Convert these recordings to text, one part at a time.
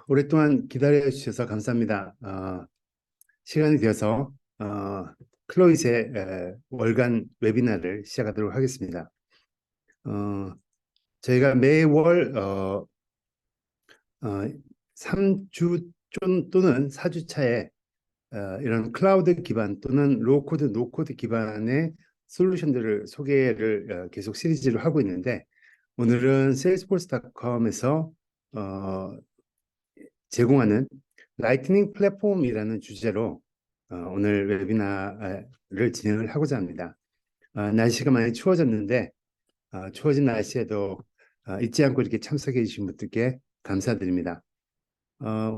오랫동안 기다려 주셔서 감사합니다. 시간이 되어서 클로이의 월간 웨비나를 시작하도록 하겠습니다. 어, 저희가 매월 3주 또는 4주 차에 이런 클라우드 기반 또는 로코드, 노코드 기반의 솔루션들을 소개를 계속 시리즈로 하고 있는데, 오늘은 salesforce.com에서 제공하는 라이트닝 플랫폼이라는 주제로 오늘 웨비나를 진행을 하고자 합니다. 날씨가 많이 추워졌는데 추워진 날씨에도 잊지 않고 이렇게 참석해 주신 분들께 감사드립니다.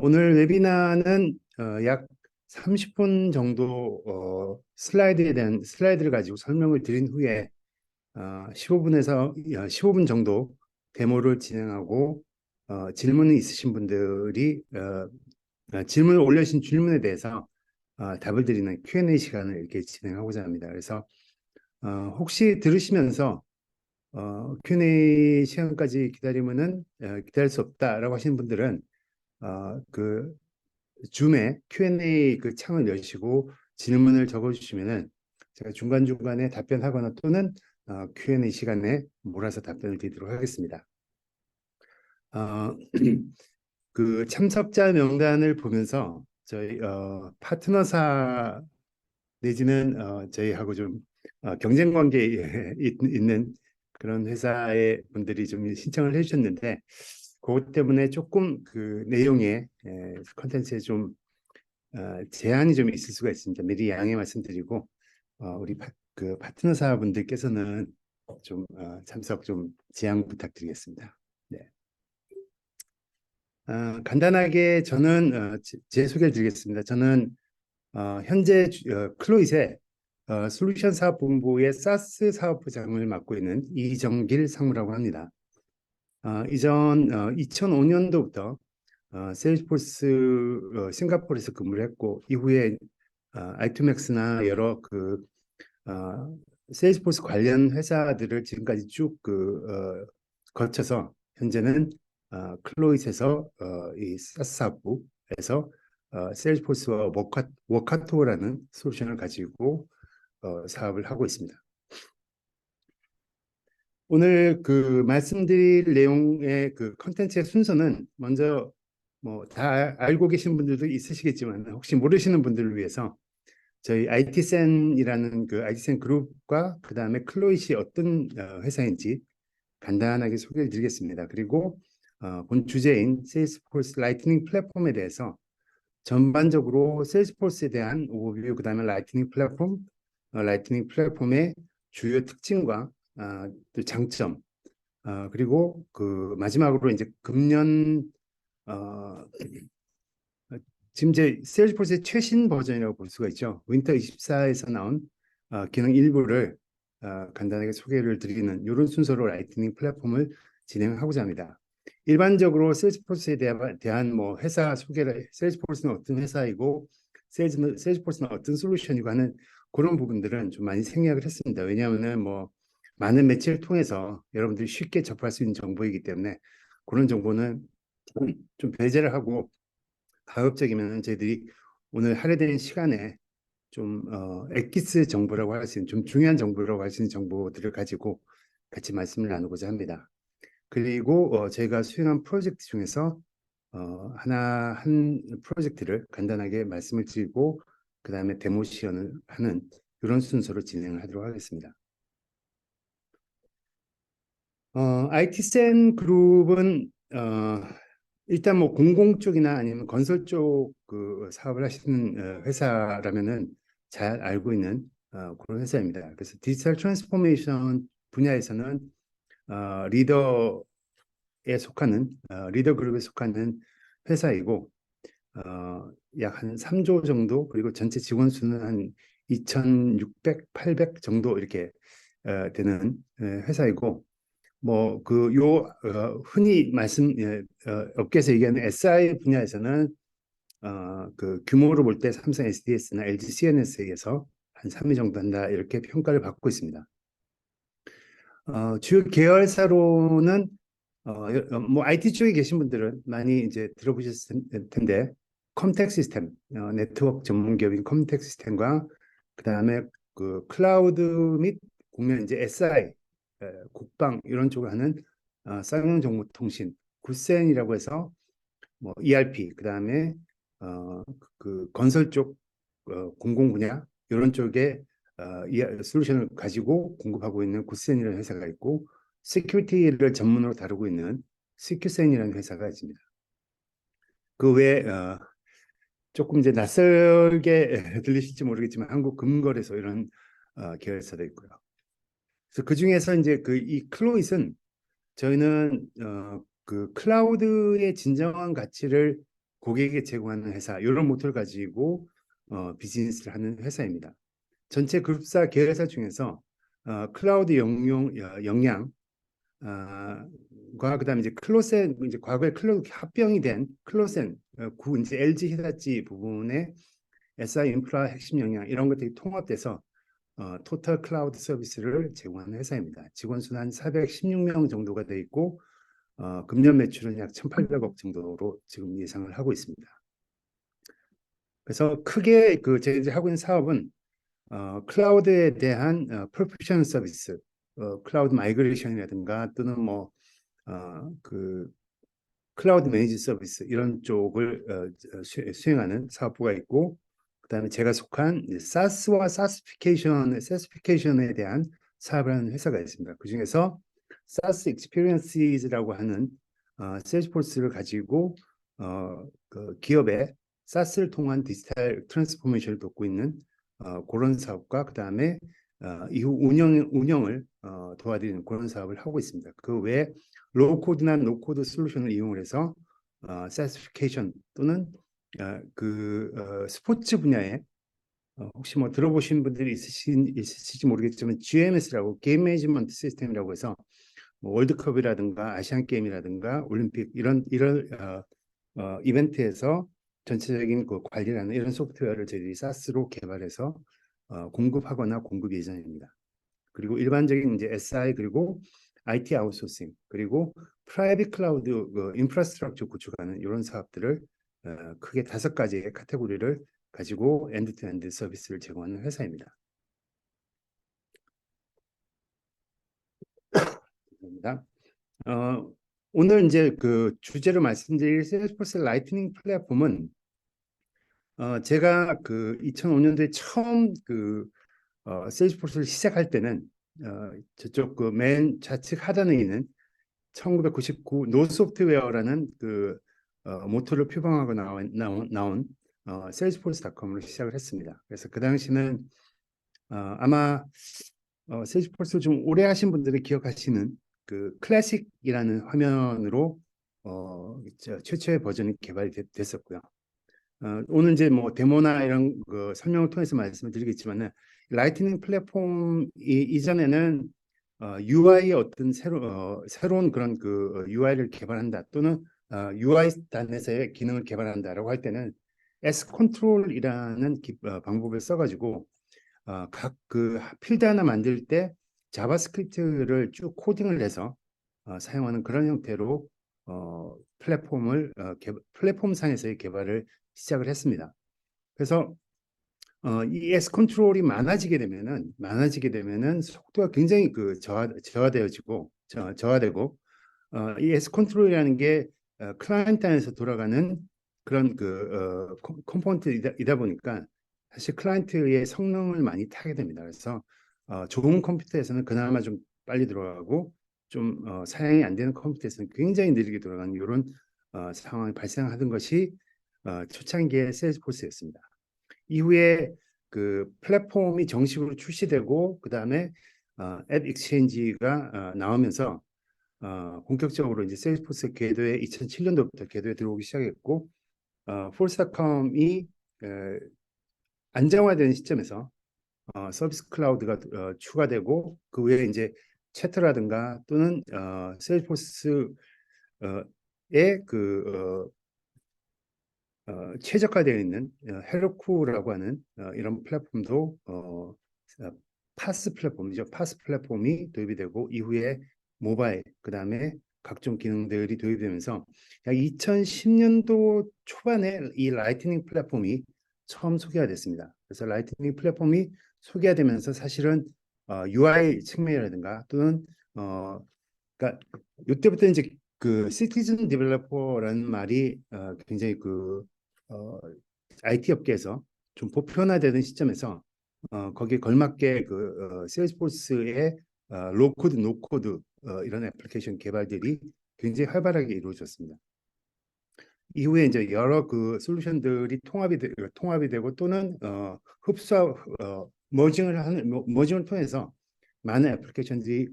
오늘 웨비나는 약 30분 정도 슬라이드에 대한 슬라이드를 가지고 설명을 드린 후에 15분에서 15분 정도 데모를 진행하고 질문이 있으신 분들이 질문을 올려주신 질문에 대해서 답을 드리는 Q&A 시간을 이렇게 진행하고자 합니다. 그래서 혹시 들으시면서 Q&A 시간까지 기다리면은 기다릴 수 없다라고 하시는 분들은 그 줌에 Q&A 그 창을 여시고 질문을 적어주시면은 제가 중간중간에 답변하거나 또는 Q&A 시간에 몰아서 답변을 드리도록 하겠습니다. 그 참석자 명단을 보면서 저희 파트너사 내지는 저희하고 좀 경쟁 관계에 있는 그런 회사의 분들이 좀 신청을 해주셨는데, 그것 때문에 조금 그 내용에 컨텐츠에 좀 제한이 좀 있을 수가 있습니다. 미리 양해 말씀드리고 우리 그 파트너사 분들께서는 좀 참석 좀 지양 부탁드리겠습니다. 네. 간단하게 저는 제 소개를 드리겠습니다. 저는 현재 클로잇의 솔루션 사업본부의 사스 사업부장을 맡고 있는 이정길 상무라고 합니다. 이전 2005년도부터 세일즈포스 싱가포르에서 근무를 했고, 이후에 아이투맥스나 여러 그 세일즈포스 관련 회사들을 지금까지 쭉 거쳐서 현재는 클로잇에서 이 사스 사업부에서 세일즈포스와 워카토라는 솔루션을 가지고 사업을 하고 있습니다. 오늘 그 말씀드릴 내용의 그 컨텐츠의 순서는 먼저 뭐 다 알고 계신 분들도 있으시겠지만 혹시 모르시는 분들을 위해서 저희 IT센이라는 그 IT센 그룹과 그 다음에 클로잇이 어떤 회사인지 간단하게 소개를 드리겠습니다. 그리고 본 주제인 세일스포스 라이트닝 플랫폼에 대해서 전반적으로 세일스포스에 대한 오버뷰, 그 다음에 라이트닝 플랫폼의 주요 특징과 또 장점, 그리고 그 마지막으로 이제 금년 어, 지금 이제 세일즈포스의 최신 버전이라고 볼 수가 있죠. 윈터 24에서 나온 기능 일부를 간단하게 소개를 드리는 이런 순서로 라이트닝 플랫폼을 진행하고자 합니다. 일반적으로 세일즈포스에 대한 뭐 회사 소개를, 세일즈포스는 어떤 회사이고 세일즈포스는 어떤 솔루션이고 하는 그런 부분들은 좀 많이 생략을 했습니다. 왜냐하면은 뭐 많은 매체를 통해서 여러분들이 쉽게 접할 수 있는 정보이기 때문에 그런 정보는 좀 배제를 하고, 가급적이면 저희들이 오늘 할애된 시간에 좀 엑기스 정보라고 할 수 있는, 좀 중요한 정보라고 할 수 있는 정보들을 가지고 같이 말씀을 나누고자 합니다. 그리고 저희가 수행한 프로젝트 중에서 하나 한 프로젝트를 간단하게 말씀을 드리고 그 다음에 데모 시연을 하는 이런 순서로 진행을 하도록 하겠습니다. IT센 그룹은 일단 뭐 공공 쪽이나 아니면 건설 쪽 그 사업을 하시는 회사라면은 잘 알고 있는 그런 회사입니다. 그래서 디지털 트랜스포메이션 분야에서는 리더 그룹에 속하는 회사이고, 약 한 3조 정도, 그리고 전체 직원 수는 한 2,600, 800 정도 이렇게 되는 회사이고, 뭐 흔히 업계에서 얘기하는 SI 분야에서는 그 규모로 볼 때 삼성 SDS나 LG CNS에서 한 3위 정도 한다 이렇게 평가를 받고 있습니다. 주요 계열사로는 뭐 IT 쪽에 계신 분들은 많이 이제 들어보셨을 텐데 컴텍 시스템, 네트워크 전문 기업인 컴텍 시스템과 그다음에 그 클라우드 및 국내 이제 SI, 국방 이런 쪽을 하는 쌍용정보통신, 굿센이라고 해서 뭐 ERP, 그다음에 그 건설 쪽 공공 분야 이런 쪽에 솔루션을 가지고 공급하고 있는 굿센이라는 회사가 있고 시큐리티를 전문으로 다루고 있는 시큐센이라는 회사가 있습니다. 그 외에 조금 이제 낯설게 들리실지 모르겠지만 한국 금거래소 이런 계열사도 있고요. 그래서 그 중에서 이제 그 이 클로잇은 저희는 그 클라우드의 진정한 가치를 고객에게 제공하는 회사 이런 모토를 가지고 비즈니스를 하는 회사입니다. 전체 그룹사 계열사 중에서 클라우드 역량 과 그다음에 이제 클로센 이제 과거에 클로 합병이 된 클로센 구 이제 LG 히타치 부분의 SI 인프라 핵심 역량 이런 것들이 통합돼서 토탈 클라우드 서비스를 제공하는 회사입니다. 직원 수는 한 416명 정도가 돼 있고 금년 매출은 약 1,800억 정도로 지금 예상을 하고 있습니다. 그래서 크게 그 저희들이 하고 있는 사업은 클라우드에 대한 프로페셔널 서비스, 클라우드 마이그레이션이라든가 또는 그 클라우드 매니지 서비스 이런 쪽을 수행하는 사업부가 있고 그다음에 제가 속한 사스와 사스피케이션에 대한 사업을 하는 회사가 있습니다. 그중에서 사스 익스피리언스라고 하는 세일즈포스를 가지고 그 기업의 사스를 통한 디지털 트랜스포메이션을 돕고 있는 그런 사업과 그다음에 이후 운영을 도와드리는 그런 사업을 하고 있습니다. 그 외에 로우코드나 노코드 솔루션을 이용해서 사스피케이션 또는 스포츠 분야에 혹시 뭐 들어보신 분들이 있으실지 모르겠지만 GMS라고 게임 매니지먼트 시스템이라고 해서 뭐 월드컵이라든가 아시안 게임이라든가 올림픽 이런 이벤트에서 전체적인 그 관리를 하는 이런 소프트웨어를 저희들이 사스로 개발해서 공급하거나 공급 예정입니다. 그리고 일반적인 이제 SI 그리고 IT 아웃소싱 그리고 프라이빗 클라우드 인프라스트럭처 구축하는 이런 사업들을 크게 5가지의 카테고리를 가지고 엔드투엔드 서비스를 제공하는 회사입니다. 감사합니다. 오늘 이제 그 주제로 말씀드릴 세일즈포스 라이트닝 플랫폼은 제가 그 2005년도에 처음 그 세일즈포스를 시작할 때는 저쪽 그 맨 좌측 하단에 있는 1999 노소프트웨어라는 그 모토를 표방하고 나온 세일즈포스닷컴으로 시작을 했습니다. 그래서 그 당시는 아마 세일즈포스를 좀 오래 하신 분들이 기억하시는 그 클래식이라는 화면으로 최초의 버전이 개발이 됐었고요. 오늘 이제 뭐 데모나 이런 그 설명을 통해서 말씀을 드리겠지만은 라이트닝 플랫폼 이전에는 UI의 어떤 새로운 그런 그 UI를 개발한다 또는 UI 단에서의 기능을 개발한다라고 할 때는 S 컨트롤이라는 방법을 써가지고 각 그 필드 하나 만들 때 자바스크립트를 쭉 코딩을 해서 사용하는 그런 형태로 플랫폼상에서의 개발을 시작을 했습니다. 그래서 이 S 컨트롤이 많아지게 되면은 속도가 굉장히 그 저하되고 이 S 컨트롤이라는 게 클라이언트 안에서 돌아가는 그런 그 컴포넌트이다 보니까 사실 클라이언트의 성능을 많이 타게 됩니다. 그래서 좋은 컴퓨터에서는 그나마 좀 빨리 돌아가고 좀 사양이 안 되는 컴퓨터에서는 굉장히 느리게 돌아가는 이런 상황이 발생하던 것이 초창기의 세일즈포스였습니다. 이후에 그 플랫폼이 정식으로 출시되고 그 다음에 앱 익스체인지가 나오면서 본격적으로 이제 세일즈포스 궤도에 2007년도부터 궤도에 들어오기 시작했고 폴스닷컴이 안정화되는 시점에서 서비스 클라우드가 추가되고 그 외에 이제 채터라든가 또는 세일즈포스의 그 최적화되어 있는 헤로쿠라고 하는 이런 플랫폼도 파스 플랫폼이죠. 파스 플랫폼이 도입이 되고 이후에 모바일, 그 다음에 각종 기능들이 도입되면서 약 2010년도 초반에 이 라이트닝 플랫폼이 처음 소개가 됐습니다. 그래서 라이트닝 플랫폼이 소개가 되면서 사실은 UI 측면이라든가 또는 그러니까 이때부터 이제 그 시티즌 디벨로퍼라는 말이 굉장히 어, IT 업계에서 좀 보편화되는 시점에서 거기에 걸맞게 세일즈포스의 로코드, 노코드 이런 애플리케이션 개발들이 굉장히 활발하게 이루어졌습니다. 이후에 이제 여러 그 솔루션들이 통합이 되고 또는 흡수하 머징을 통해서 많은 애플리케이션들이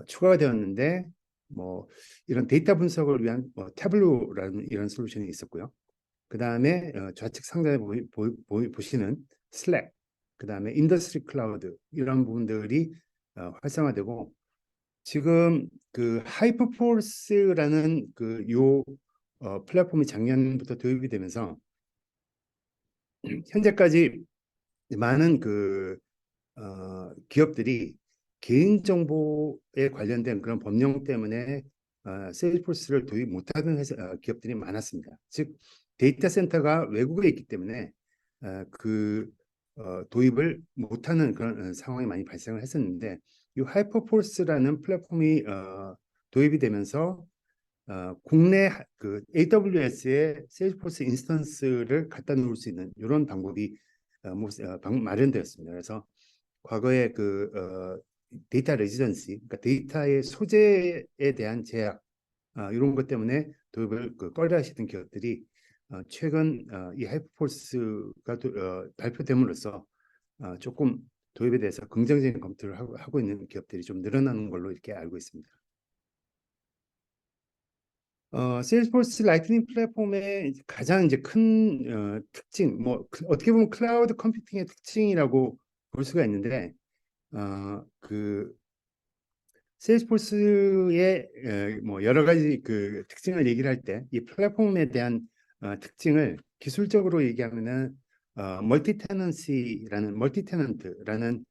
추가가 되었는데 뭐 이런 데이터 분석을 위한 태블로라는 이런 솔루션이 있었고요. 그 다음에 좌측 상단에 보시는 슬랙, 그 다음에 인더스트리 클라우드 이런 부분들이 활성화되고 지금 그 하이퍼포스라는 플랫폼이 작년부터 도입이 되면서 현재까지 많은 기업들이 개인정보에 관련된 그런 법령 때문에 세일즈포스를 도입 못하는 기업들이 많았습니다. 즉 데이터 센터가 외국에 있기 때문에 도입을 못하는 그런 상황이 많이 발생을 했었는데 이 하이퍼포스라는 플랫폼이 도입이 되면서 국내 AWS의 세일즈포스 인스턴스를 갖다 놓을 수 있는 이런 방법이 마련되었습니다. 그래서 과거에 데이터 레지던시, 그러니까 데이터의 소재에 대한 제약 이런 것 때문에 도입을 꺼려하시던 기업들이 최근 이 하이퍼포스가 발표됨으로써 조금 도입에 대해서 긍정적인 검토를 하고 있는 기업들이 좀 늘어나는 걸로 이렇게 알고 있습니다. 세일즈포스 라이트닝 플랫폼의 가장 이제 큰 특징, 어떻게 보면 클라우드 컴퓨팅의 특징이라고 볼 수가 있는데, 세일즈포스의 여러 가지 특징을 얘기를 할 때 이 플랫폼에 대한 특징을 기술적으로 얘기하면은 멀티테넌트라는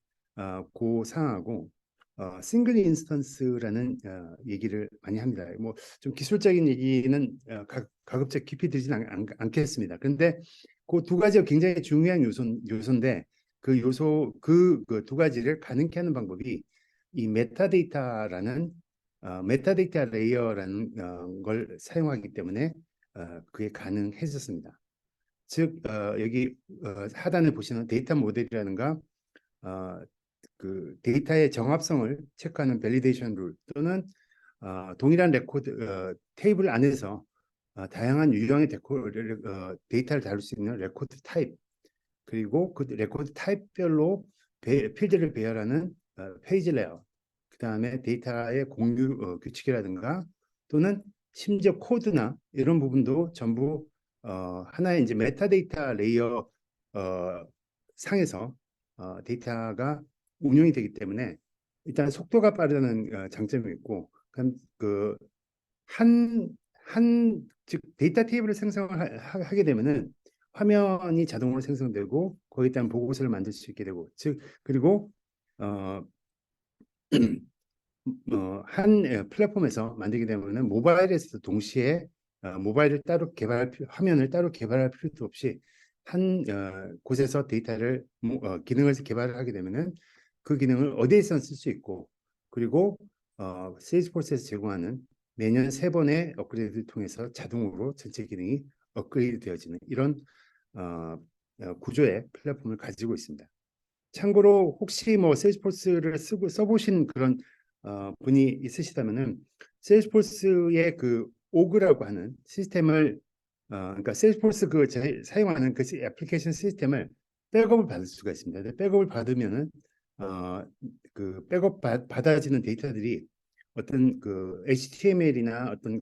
그 상하고 싱글 인스턴스라는 얘기를 많이 합니다. 뭐 좀 기술적인 얘기는 가급적 깊이 들지는 않겠습니다. 그런데 그 두 가지가 굉장히 중요한 요소인데 그 두 가지를 가능케 하는 방법이 이 메타데이터 레이어라는 걸 사용하기 때문에 그게 가능해졌습니다. 즉 여기 하단에 보시는 데이터 모델이라든가 어, 데이터의 정합성을 체크하는 밸리데이션 룰 또는 동일한 테이블 안에서 다양한 유형의 데이터를 다룰 수 있는 레코드 타입 그리고 그 레코드 타입별로 필드를 배열하는 페이지 레이아웃 그 다음에 데이터의 공유 규칙이라든가 또는 심지어 코드나 이런 부분도 전부 하나의 이제 메타데이터 레이어 상에서 데이터가 운용이 되기 때문에 일단 속도가 빠르다는 장점이 있고 즉 데이터 테이블을 생성을 하게 되면은 화면이 자동으로 생성되고 거기에 따른 보고서를 만들 수 있게 되고 그리고 어, 플랫폼에서 만들게 되면은 모바일에서도 동시에 모바일을 따로 화면을 따로 개발할 필요도 없이 한 곳에서 기능을 개발하게 되면은 그 기능을 어디에서나 쓸 수 있고 그리고 세일즈포스에서 제공하는 매년 3번의 업그레이드를 통해서 자동으로 전체 기능이 업그레이드 되어지는 이런 구조의 플랫폼을 가지고 있습니다. 참고로 혹시 세일즈포스를 써보신 그런 분이 있으시다면은 세일즈포스의 오그라고 하는 시스템을 그러니까 세일즈포스 사용하는 애플리케이션 시스템을 백업을 받을 수가 있습니다. 백업을 받으면은 받아지는 데이터들이 어떤 HTML이나 어떤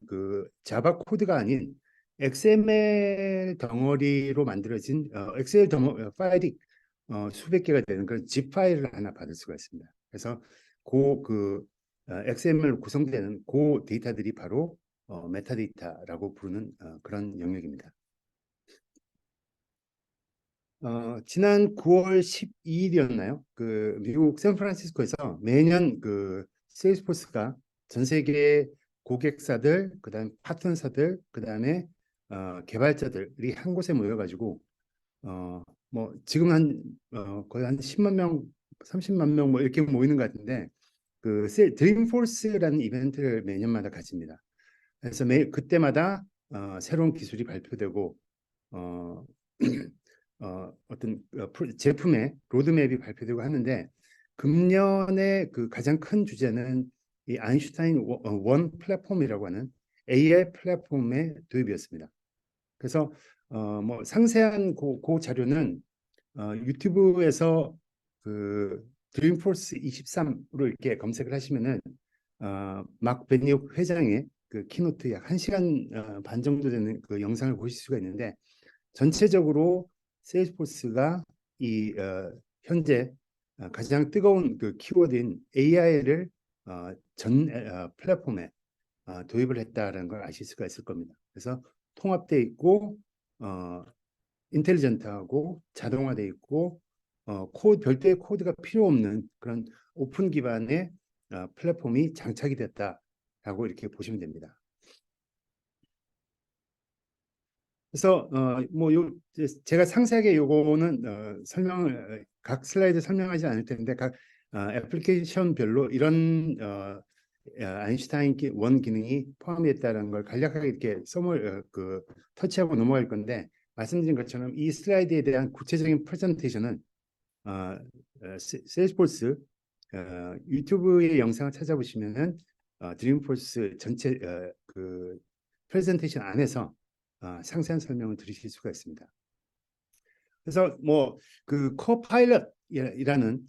자바 코드가 아닌 XML 덩어리로 만들어진 엑셀 파일이 수백 개가 되는 그런 zip 파일을 하나 받을 수가 있습니다. 그래서 XML로 구성되는 데이터들이 바로 메타데이터라고 부르는 그런 영역입니다. 지난 9월 12일이었나요? 미국 샌프란시스코에서 매년 세일즈포스가 전 세계 고객사들, 그다음 파트너사들, 그다음에 개발자들이 한 곳에 모여가지고 뭐 지금 한 거의 한 10만 명, 30만 명 뭐 이렇게 모이는 것 같은데 그 드림포스라는 이벤트를 매년마다 가집니다. 그래서 매 그때마다 새로운 기술이 발표되고 어, 어떤 제품의 로드맵이 발표되고 하는데 금년에 그 가장 큰 주제는 이 아인슈타인 원 플랫폼이라고 하는 AI 플랫폼의 도입이었습니다. 그래서 뭐 상세한 그 자료는 유튜브에서 그 드림포스 23으로 이렇게 검색을 하시면은 막 베니옥 회장의 그 키노트 약 1시간 반 정도 되는 그 영상을 보실 수가 있는데 전체적으로 세일즈포스가 이 현재 가장 뜨거운 그 키워드인 AI를 전 플랫폼에 도입을 했다는 걸 아실 수가 있을 겁니다. 그래서 통합돼 있고 인텔리전트하고 자동화돼 있고 별도의 코드가 필요 없는 그런 오픈 기반의 플랫폼이 장착이 됐다라고 이렇게 보시면 됩니다. 그래서 뭐요 제가 상세하게 요거는 설명을 각 슬라이드 설명하지 않을 텐데 각 애플리케이션별로 이런 아인슈타인 원 기능이 포함되어 있다는 걸 간략하게 이렇게 그 터치하고 넘어갈 건데 말씀드린 것처럼 이 슬라이드에 대한 구체적인 프레젠테이션은 세일즈포스 유튜브의 영상을 찾아보시면은 드림포스 전체 그 프레젠테이션 안에서 상세한 설명을 들으실 수가 있습니다. 그래서 뭐 그 코파일럿이라는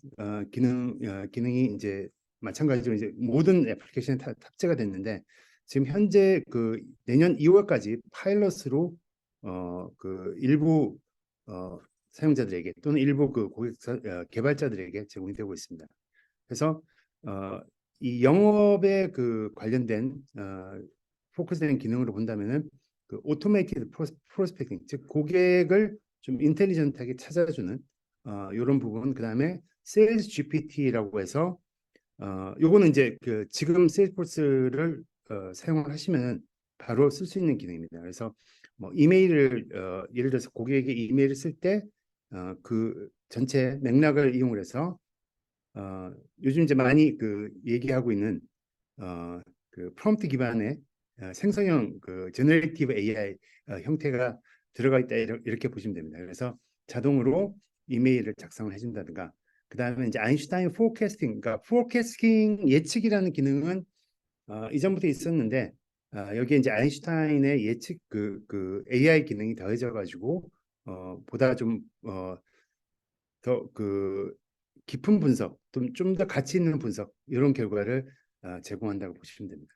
기능이 이제 마찬가지로 이제 모든 애플리케이션에 탑재가 됐는데 지금 현재 그 내년 2월까지 파일럿으로 그 일부 사용자들에게 또는 일부 그 고객사 개발자들에게 제공이 되고 있습니다. 그래서 이 영업에 그 관련된 포커스된 기능으로 본다면은 그 오토메이티드 프로스펙팅, 즉 고객을 좀 인텔리전트하게 찾아주는 이런 부분, 그다음에 세일즈 GPT라고 해서 요거는 이제 그 지금 세일즈포스를 사용을 하시면 바로 쓸 수 있는 기능입니다. 그래서 뭐 이메일을 예를 들어서 고객에게 이메일을 쓸 때 그 전체 맥락을 이용을 해서 요즘 이제 많이 그 얘기하고 있는 그 프롬프트 기반의 생성형 그 제너레이티브 AI 형태가 들어가 있다 이렇게 보시면 됩니다. 그래서 자동으로 이메일을 작성을 해준다든가 그 다음에 이제 아인슈타인 포캐스팅, 그러니까 포캐스팅 예측이라는 기능은 이전부터 있었는데 여기에 이제 아인슈타인의 예측 그 AI 기능이 더해져 가지고 보다 좀 더 그 깊은 분석, 좀 더 가치 있는 분석 이런 결과를 제공한다고 보시면 됩니다.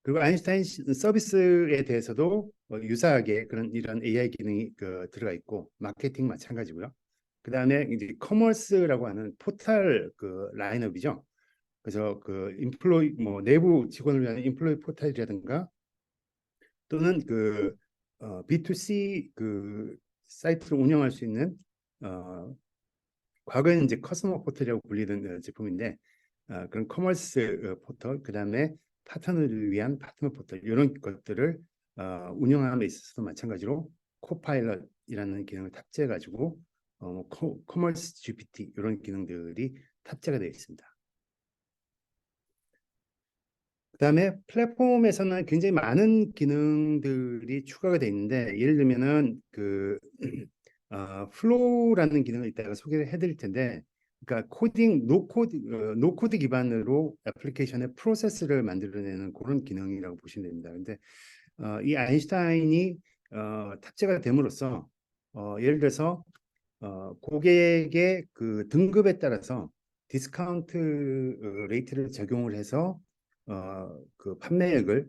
그리고 아인슈타인 서비스에 대해서도 유사하게 그런 이런 AI 기능이 들어가 있고 마케팅 마찬가지고요. 그 다음에 이제 커머스라고 하는 포털 그 라인업이죠. 그래서 그 인플로이 뭐 내부 직원을 위한 인플로이 포털이라든가 또는 그 B2C 그 사이트를 운영할 수 있는 과거에는 이제 커스터머 포털이라고 불리던 제품인데 그런 커머스 포털, 그 다음에 파트너를 위한 파트너 포털 이런 것들을 운영함에 있어서도 마찬가지로 코파일럿이라는 기능을 탑재해 가지고 커머스 GPT 이런 기능들이 탑재가 되어 있습니다. 그다음에 플랫폼에서는 굉장히 많은 기능들이 추가가 되어 있는데 예를 들면은 그 플로우라는 기능을 이따가 소개를 해드릴 텐데, 그러니까 노코드 기반으로 애플리케이션의 프로세스를 만들어내는 그런 기능이라고 보시면 됩니다. 근데 이 아인슈타인이 탑재가 됨으로써 예를 들어서 고객의 그 등급에 따라서 디스카운트 레이트를 적용을 해서 그 판매액을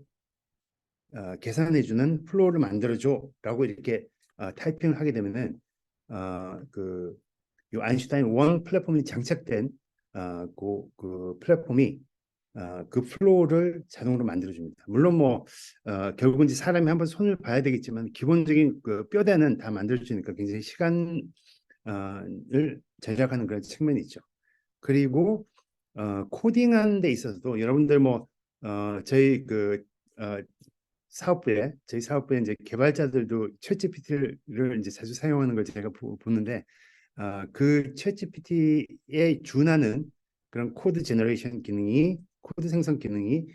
계산해주는 플로우를 만들어줘라고 이렇게 타이핑을 하게 되면은 그 아인슈타인 원 플랫폼이 장착된 그 플랫폼이 그 플로우를 자동으로 만들어줍니다. 물론 뭐 결국은 이제 사람이 한번 손을 봐야 되겠지만 기본적인 그 뼈대는 다 만들어주니까 굉장히 시간을 절약하는 그런 측면이 있죠. 그리고 코딩하는 데 있어서도 여러분들 뭐 저희 그 저희 사업부에 이제 개발자들도 챗GPT를 이제 자주 사용하는 걸 제가 보는데 그 챗GPT에 준하는 그런 코드 제너레이션 기능이 코드 생성 기능이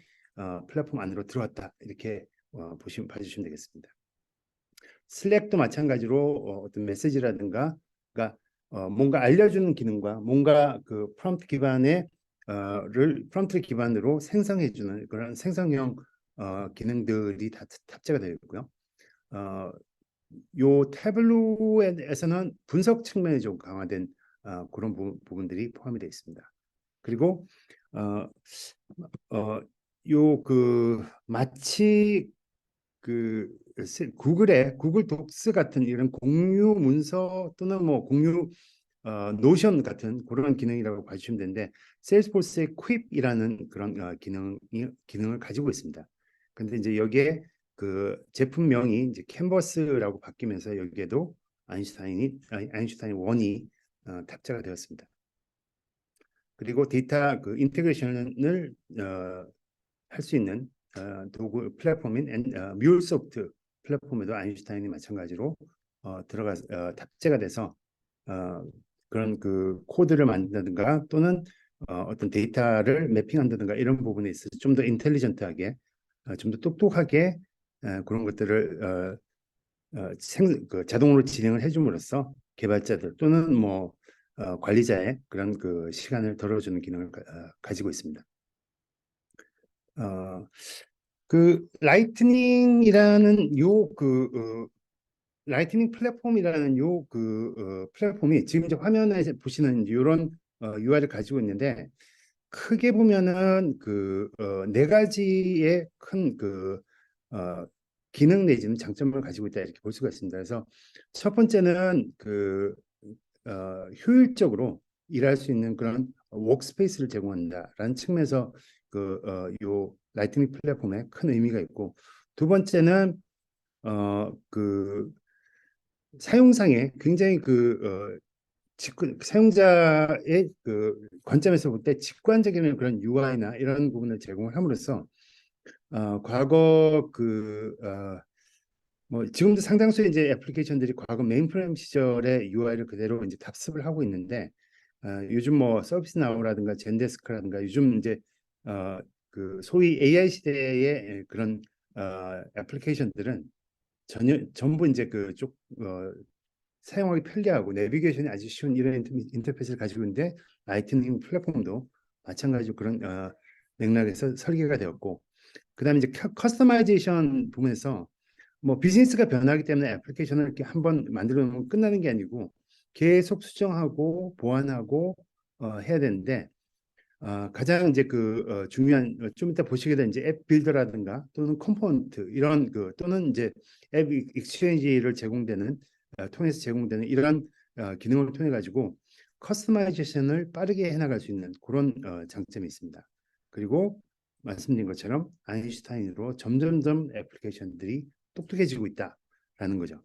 플랫폼 안으로 들어왔다 이렇게 봐주시면 되겠습니다. 슬랙도 마찬가지로 어떤 메시지라든가 그러니까 뭔가 알려주는 기능과 뭔가 그 프롬프트 기반의 프롬프트 기반으로 생성해주는 그런 생성형 기능들이 다 탑재가 되어 있고요. 요 태블로에서는 분석 측면이 좀 강화된 그런 부분들이 포함이 되어 있습니다. 그리고 요 그 마치 그 구글 독스 같은 이런 공유 문서 또는 뭐 공유 노션 같은 그런 기능이라고 봐주시면 되는데 세일즈포스의 퀵이라는 그런 기능을 가지고 있습니다. 근데 이제 여기에 그 제품명이 이제 캔버스라고 바뀌면서 여기에도 아인슈타인 1이 탑재가 되었습니다. 그리고 데이터 그 인테그레이션을 할 수 있는 도구 플랫폼인 뮬소프트 플랫폼에도 아인슈타인이 마찬가지로 탑재가 돼서 그런 그 코드를 만든다든가 또는 어떤 데이터를 매핑한다든가 이런 부분에 있어서 좀 더 인텔리전트하게 좀 더 똑똑하게 그런 것들을 그 자동으로 진행을 해줌으로써 개발자들 또는 뭐 관리자의 그런 그 시간을 덜어주는 기능을 가지고 있습니다. 그 라이트닝이라는 라이트닝 플랫폼이라는 플랫폼이 지금 이제 화면에 보시는 이런 UI를 가지고 있는데 크게 보면은 네 가지의 큰 기능 내지는 장점을 가지고 있다 이렇게 볼 수가 있습니다. 그래서 첫 번째는 효율적으로 일할 수 있는 그런 워크스페이스를 제공한다라는 측면에서 요 라이트닝 플랫폼에 큰 의미가 있고 두 번째는 사용상에 굉장히 사용자의 그 관점에서 볼 때 직관적인 그런 UI나 이런 부분을 제공을 함으로써 과거 뭐 지금도 상당수의 이제 애플리케이션들이 과거 메인프레임 시절의 UI를 그대로 이제 답습을 하고 있는데 요즘 뭐 서비스 나우라든가 젠데스크라든가 요즘 이제 그 소위 AI 시대의 그런 애플리케이션들은 전부 이제 사용하기 편리하고 내비게이션이 아주 쉬운 이런 인터페이스를 가지고 있는데 라이트닝 플랫폼도 마찬가지로 그런 맥락에서 설계가 되었고 그다음에 이제 커스터마이제이션 부분에서 뭐 비즈니스가 변하기 때문에 애플리케이션을 이렇게 한번 만들어 놓으면 끝나는 게 아니고 계속 수정하고 보완하고 해야 되는데 가장 이제 중요한 좀 이따 보시게 된 이제 앱 빌더라든가 또는 컴포넌트 이런 또는 이제 앱 익스체인지를 통해서 제공되는 이런 기능을 통해 가지고 커스터마이제이션을 빠르게 해나갈 수 있는 그런 장점이 있습니다. 그리고 말씀드린 것처럼 아인슈타인으로 점점점 애플리케이션들이 똑똑해지고 있다라는 거죠.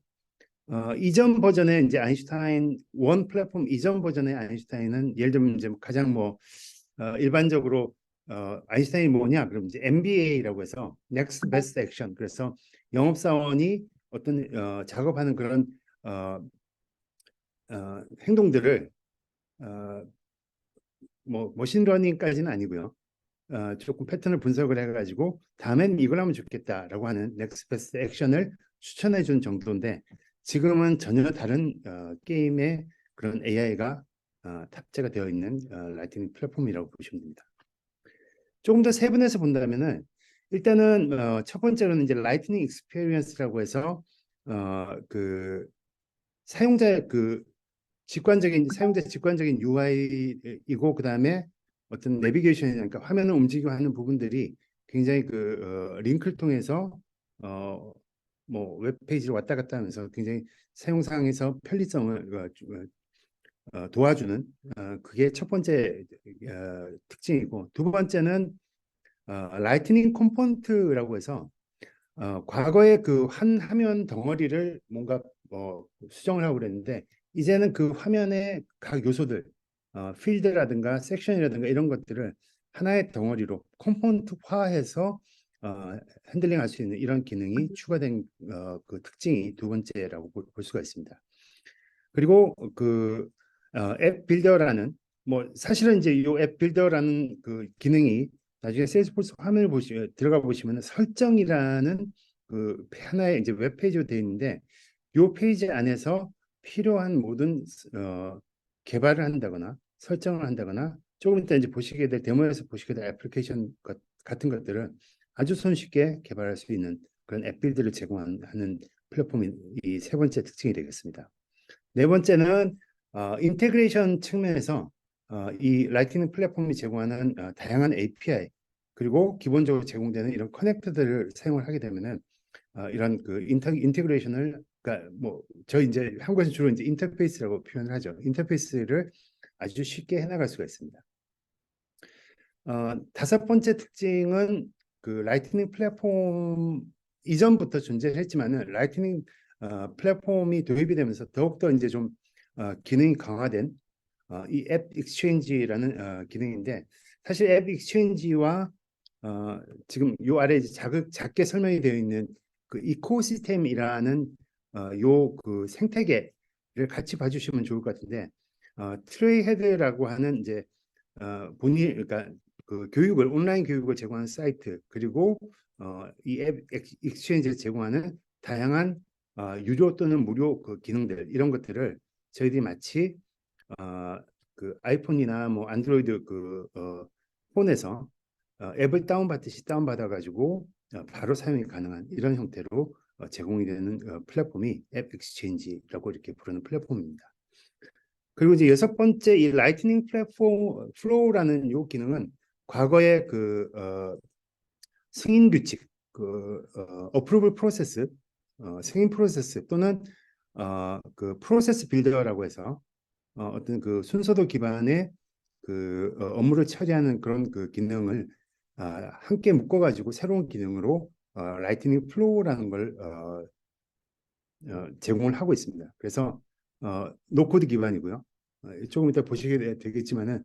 이전 버전의 이제 아인슈타인 원 플랫폼 이전 버전의 아인슈타인은 예를 들면 이제 가장 뭐 일반적으로 아인슈타인이 뭐냐? 그럼 이제 MBA라고 해서 Next Best Action. 그래서 영업사원이 어떤 작업하는 그런 행동들을 뭐 머신러닝까지는 아니고요. 조금 패턴을 분석을 해가지고 다음엔 이걸 하면 좋겠다라고 하는 Next Best Action을 추천해 준 정도인데 지금은 전혀 다른 게임의 그런 AI가 탑재가 되어 있는 라이트닝 플랫폼이라고 보시면 됩니다. 조금 더 세분해서 본다면은 일단은 첫 번째로는 이제 라이트닝 익스피리언스라고 해서 사용자의 사용자 직관적인 UI이고 그다음에 어떤 내비게이션이 그러니까 화면을 움직이고 하는 부분들이 굉장히 링크를 통해서 뭐 웹페이지를 왔다 갔다 하면서 굉장히 사용상에서 편리성을 도와주는 그게 첫 번째 특징이고 두 번째는 라이트닝 컴포넌트라고 해서 과거에 한 화면 덩어리를 뭔가 수정을 하고 그랬는데 이제는 그 화면의 각 요소들 필드라든가 섹션이라든가 이런 것들을 하나의 덩어리로 컴포넌트화해서 핸들링할 수 있는 이런 기능이 추가된 그 특징이 두 번째라고 볼 수가 있습니다. 그리고 그 앱 빌더라는 뭐 사실은 이제 이 앱 빌더라는 그 기능이 나중에 세일즈포스 화면을 들어가 보시면 설정이라는 그 하나의 이제 웹페이지로 되어 있는데 이 페이지 안에서 필요한 모든 개발을 한다거나 설정을 한다거나 조금 이따 이제 보시게 될 데모에서 보시게 될 애플리케이션 같은 것들을 아주 손쉽게 개발할 수 있는 그런 앱 빌드를 제공하는 플랫폼이 이 세 번째 특징이 되겠습니다. 네 번째는 인테그레이션 측면에서 이 라이트닝 플랫폼이 제공하는 다양한 API 그리고 기본적으로 제공되는 이런 커넥터들을 사용을 하게 되면은 이런 그 인테그레이션을 그러니까 뭐 저희 이제 한국에서 주로 이제 인터페이스라고 표현을 하죠. 인터페이스를 아주 쉽게 해나갈 수가 있습니다. 다섯 번째 특징은 그 라이트닝 플랫폼 이전부터 존재했지만은 라이트닝 플랫폼이 도입이 되면서 더욱더 이제 좀 기능이 강화된 이 앱 익스체인지라는 기능인데 사실 앱 익스체인지와 지금 요 아래 작게 설명이 되어 있는 그 이코시스템이라는 요 그 생태계를 같이 봐주시면 좋을 것 같은데 트레이헤드라고 하는 이제 그러니까 그 교육을 온라인 교육을 제공하는 사이트 그리고 이 앱 익스체인지를 제공하는 다양한 유료 또는 무료 그 기능들 이런 것들을 저희들이 마치 그 아이폰이나 뭐 안드로이드 그 폰에서 앱을 다운받듯이 다운받아가지고 바로 사용이 가능한 이런 형태로 제공이 되는 플랫폼이 앱 익스체인지라고 이렇게 부르는 플랫폼입니다. 그리고 이제 여섯 번째 이 라이트닝 플랫폼 플로우라는 요 기능은 과거에 그 승인 규칙, 그 어프로벌 프로세스, 승인 프로세스 또는 그 프로세스 빌더라고 해서 어떤 그 순서도 기반의 그 업무를 처리하는 그런 그 기능을 함께 묶어가지고 새로운 기능으로 라이트닝 플로우라는 걸 제공을 하고 있습니다. 그래서 노코드 기반이고요. 조금 이따 보시게 되겠지만은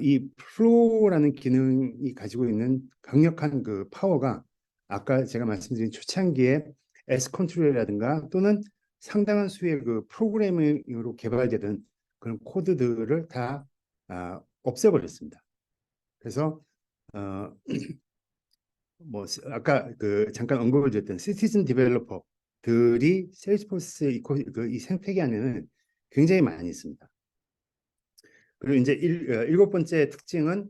이 플로우라는 기능이 가지고 있는 강력한 그 파워가 아까 제가 말씀드린 초창기에 S 컨트롤이라든가 또는 상당한 수의 그 프로그래밍으로 개발되던 그런 코드들을 다 없애버렸습니다. 그래서 어, 뭐 아까 그 잠깐 언급을 드렸던 시티즌 디벨로퍼들이 세일즈포스 이 생태계 안에는 굉장히 많이 있습니다. 그리고 이제 일곱 번째 특징은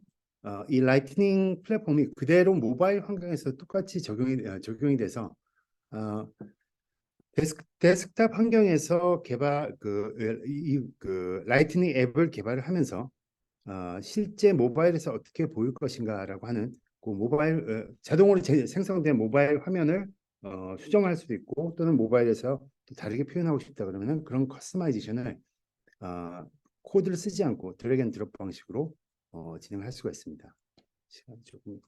이 라이트닝 플랫폼이 그대로 모바일 환경에서 똑같이 적용이 돼서 데스크탑 환경에서 개발 그 라이트닝 앱을 개발을 하면서 실제 모바일에서 어떻게 보일 것인가라고 하는 그 모바일 자동으로 생성된 모바일 화면을 수정할 수도 있고 또는 모바일에서 또 다르게 표현하고 싶다 그러면은 그런 커스터마이제이션을 코드를 쓰지 않고 드래그 앤 드롭 방식으로 진행할 수가 있습니다. 시간이 조금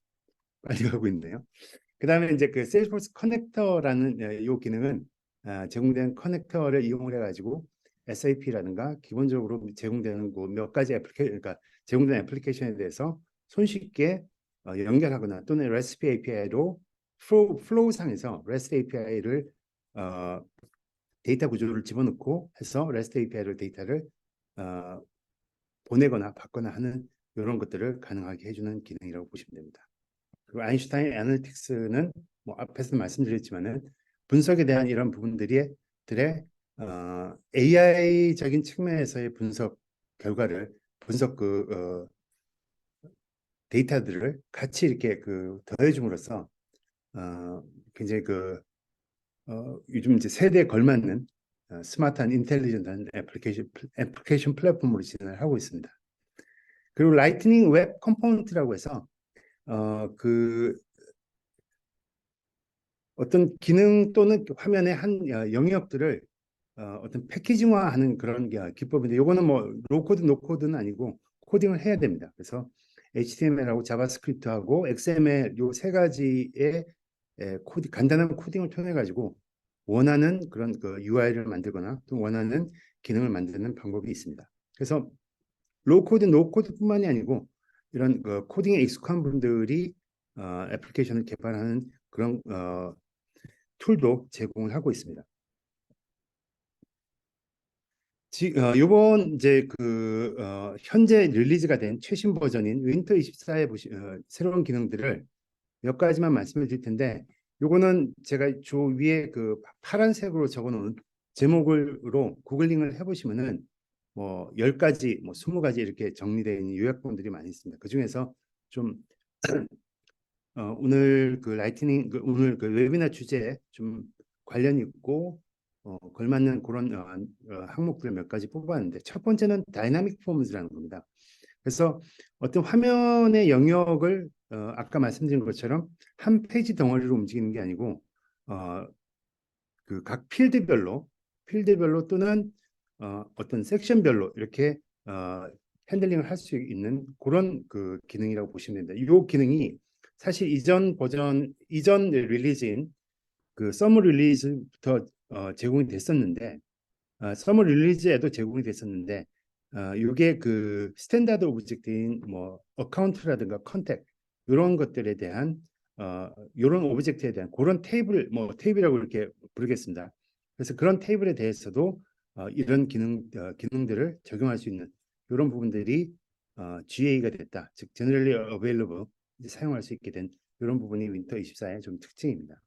빨리 가고 있네요. 그 다음에 이제 그 세일즈포스 커넥터라는 이 기능은 제공된 커넥터를 이용을 해가지고 SAP라든가 기본적으로 제공되는 몇 가지 그러니까 제공된 애플리케이션에 대해서 손쉽게 연결하거나 또는 REST API로 플로우 상에서 REST API를 데이터 구조를 집어넣고 해서 REST API를 데이터를 보내거나 받거나 하는 이런 것들을 가능하게 해주는 기능이라고 보시면 됩니다. 그리고 아인슈타인 애널리틱스는 뭐 앞에서 말씀드렸지만은 분석에 대한 이런 부분들의 AI적인 측면에서의 분석 결과를 분석 데이터들을 같이 이렇게 그 더해줌으로써 굉장히 요즘 이제 세대에 걸맞는 스마트한 인텔리전트한 애플리케이션 플랫폼으로 진행을 하고 있습니다. 그리고 라이트닝 웹 컴포넌트라고 해서 그 어떤 기능 또는 화면의 한 영역들을 어떤 패키징화하는 그런 기법인데 이거는 뭐 로코드 노코드는 아니고 코딩을 해야 됩니다. 그래서 HTML하고 자바스크립트하고 XML 요 세 가지의 간단한 코딩을 통해 가지고 원하는 그런 그 UI를 만들거나 또 원하는 기능을 만드는 방법이 있습니다. 그래서 로우 코드, 노 코드뿐만이 아니고 이런 코딩에 익숙한 분들이 애플리케이션을 개발하는 그런 툴도 제공을 하고 있습니다. 요번 이제 현재 릴리즈가 된 최신 버전인 윈터 24의 새로운 기능들을 몇 가지만 말씀을 드릴 텐데, 요거는 제가 저 위에 그 파란색으로 적어놓은 제목으로 구글링을 해보시면은 뭐 10가지, 뭐 20가지 이렇게 정리되어 있는 요약본들이 많이 있습니다. 그 중에서 좀 오늘 그 라이트닝, 오늘 그 웨비나 주제에 좀 관련 있고 걸맞는 그런 항목들을 몇 가지 뽑았는데, 첫 번째는 다이나믹 폼즈라는 겁니다. 그래서 어떤 화면의 영역을 아까 말씀드린 것처럼 한 페이지 덩어리로 움직이는 게 아니고 그 각 필드별로 또는 어떤 섹션별로 이렇게 핸들링을 할 수 있는 그런 그 기능이라고 보시면 됩니다. 이 기능이 사실 이전 릴리즈인 그 서머 릴리즈부터 제공이 됐었는데, 서머 릴리즈에도 제공이 됐었는데, 이게 그 스탠다드 오브젝트인 뭐 어카운트라든가 컨택 이런 것들에 대한 이런 오브젝트에 대한 그런 테이블, 뭐 테이블이라고 이렇게 부르겠습니다. 그래서 그런 테이블에 대해서도 이런 기능들을 적용할 수 있는 이런 부분들이 GA가 됐다. 즉 Generally Available, 사용할 수 있게 된 이런 부분이 윈터 24의 좀 특징입니다.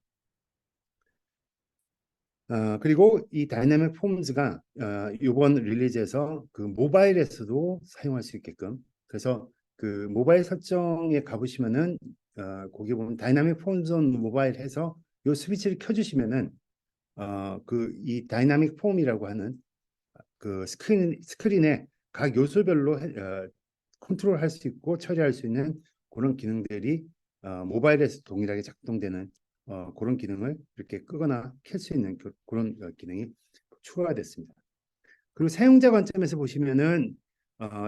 그리고 이 다이내믹 폼즈가 이번 릴리즈에서 그 모바일에서도 사용할 수 있게끔, 그래서 그 모바일 설정에 가보시면은 거기 보면 다이나믹 폼즈 온 모바일 해서 요 스위치를 켜주시면은 그 이 다이나믹 폼이라고 하는 그 스크린에 각 요소별로 컨트롤할 수 있고 처리할 수 있는 그런 기능들이 모바일에서 동일하게 작동되는 그런 기능을 이렇게 끄거나 켤 수 있는 그런 기능이 추가가 됐습니다. 그리고 사용자 관점에서 보시면은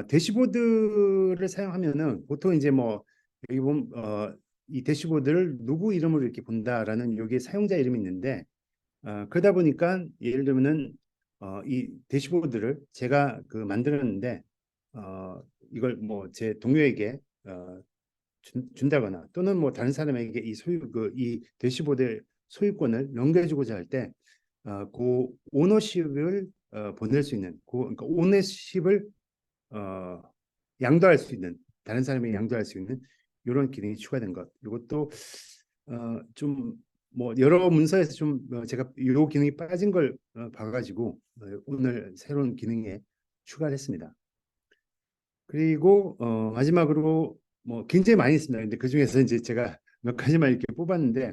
대시보드를 사용하면은 보통 이제 뭐 여기 보면 이 대시보드를 누구 이름으로 이렇게 본다라는 여기 사용자 이름이 있는데, 그러다 보니까 예를 들면은 이 대시보드를 제가 그 만들었는데 이걸 뭐 제 동료에게 준다거나 또는 뭐 다른 사람에게 이 이 대시보드 소유권을 넘겨주고자 할 때 그 오너십을 보낼 수 있는 그러니까 오너십을 어, 양도할 수 있는, 다른 사람에게 양도할 수 있는 이런 기능이 추가된 것. 이것도 좀 뭐 여러 문서에서 좀 제가 이 기능이 빠진 걸 봐가지고 오늘 새로운 기능에 추가를 했습니다. 그리고 마지막으로 뭐 굉장히 많이 있습니다. 근데 그 중에서 이제 제가 몇 가지만 이렇게 뽑았는데,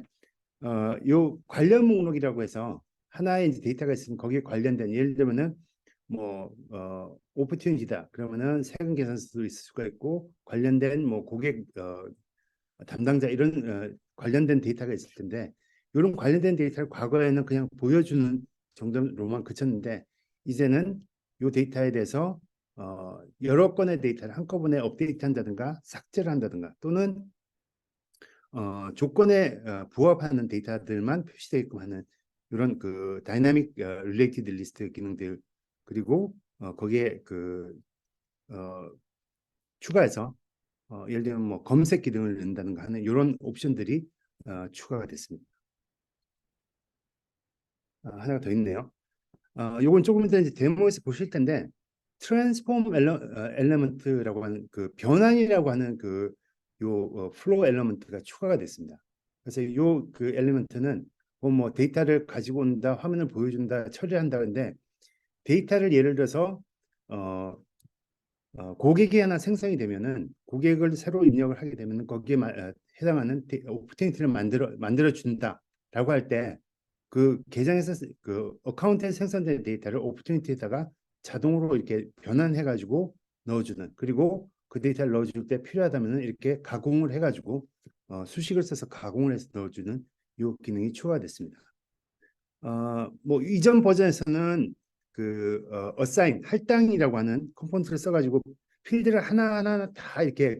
요 관련 목록이라고 해서 하나의 이제 데이터가 있으면 거기에 관련된, 예를 들면은 뭐 오퍼튜니티다 그러면은 세금 계산서도 있을 수가 있고 관련된 뭐 고객 담당자 이런 관련된 데이터가 있을 텐데, 이런 관련된 데이터를 과거에는 그냥 보여주는 정도로만 그쳤는데, 이제는 이 데이터에 대해서 여러 건의 데이터를 한꺼번에 업데이트한다든가 삭제를 한다든가 또는 조건에 부합하는 데이터들만 표시되게끔 하는 이런 그 다이나믹 릴레이티드 리스트 기능들, 그리고 거기에 추가해서 예를 들면 뭐 검색 기능을 넣는다든가 하는 이런 옵션들이 추가가 됐습니다. 하나가 더 있네요. 요건 조금 이따 이제 데모에서 보실 텐데, 트랜스폼 엘레먼트라고 하는 그 변환이라고 하는 요 플로우 엘레먼트가 추가가 됐습니다. 그래서 요 그 엘레먼트는 뭐 데이터를 가지고 온다, 화면을 보여준다, 처리한다는데, 데이터를 예를 들어서 고객이 하나 생성이 되면은 고객을 새로 입력을 하게 되면 거기에 해당하는 오퍼튜니티를 만들어 준다라고 할 때, 그 계정에서 그 어카운트에서 생성된 데이터를 오퍼튜니티에다가 자동으로 이렇게 변환해 가지고 넣어주는, 그리고 그 데이터를 넣어줄 때 필요하다면 이렇게 가공을 해 가지고 수식을 써서 가공을 해서 넣어주는 이 기능이 추가됐습니다. 뭐 이전 버전에서는 assign 할당이라고 하는 컴포넌트를 써가지고 필드를 하나하나 다 이렇게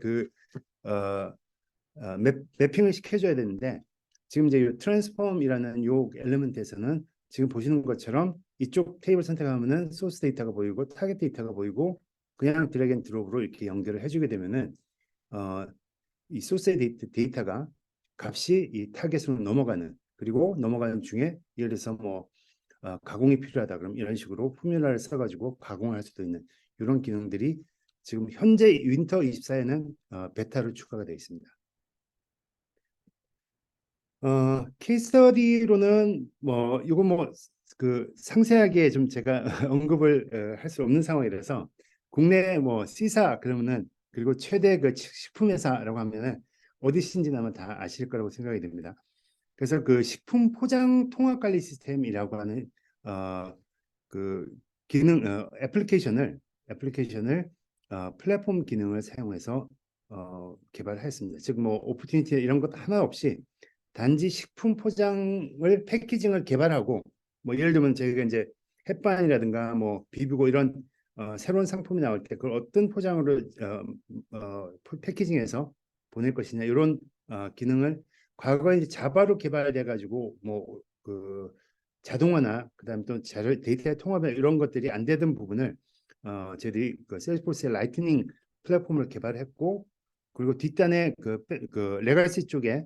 매핑을 시켜줘야 되는데, 지금 이제 이 트랜스폼이라는 요 엘리먼트에서는 지금 보시는 것처럼 이쪽 테이블 선택하면은 소스 데이터가 보이고 타겟 데이터가 보이고 그냥 드래그 앤 드롭으로 이렇게 연결을 해주게 되면은 이 소스 데이터가 값이 이 타겟으로 넘어가는, 그리고 넘어가는 중에 예를 들어서 뭐 가공이 필요하다 그럼 이런 식으로 포뮬러를 써가지고 가공할 수도 있는 이런 기능들이 지금 현재 윈터 24에는 베타로 추가가 되어 있습니다. 케이스 스터디로는 뭐 이거 뭐 그 상세하게 좀 제가 언급을 할 수 없는 상황이라서, 국내 뭐 C사 그러면은, 그리고 최대 그 식품 회사라고 하면은 어디신지 아마 다 아실 거라고 생각이 됩니다. 그래서 그 식품 포장 통합 관리 시스템이라고 하는 어, 그 기능 애플리케이션을 플랫폼 기능을 사용해서 개발했습니다. 즉 뭐 오퍼튜니티 이런 것 하나 없이 단지 식품 포장을 패키징을 개발하고, 뭐 예를 들면 저희가 이제 햇반이라든가 뭐 비비고 이런 새로운 상품이 나올 때 그걸 어떤 포장으로 패키징해서 보낼 것이냐 이런 기능을 과거에 이제 자바로 개발돼 가지고 뭐 그 자동화나 그다음에 또 자료 데이터의 통합 이런 것들이 안 되던 부분을 저희들이 그 세일즈포스의 라이트닝 플랫폼을 개발했고, 그리고 뒷단에 그 레가시 쪽에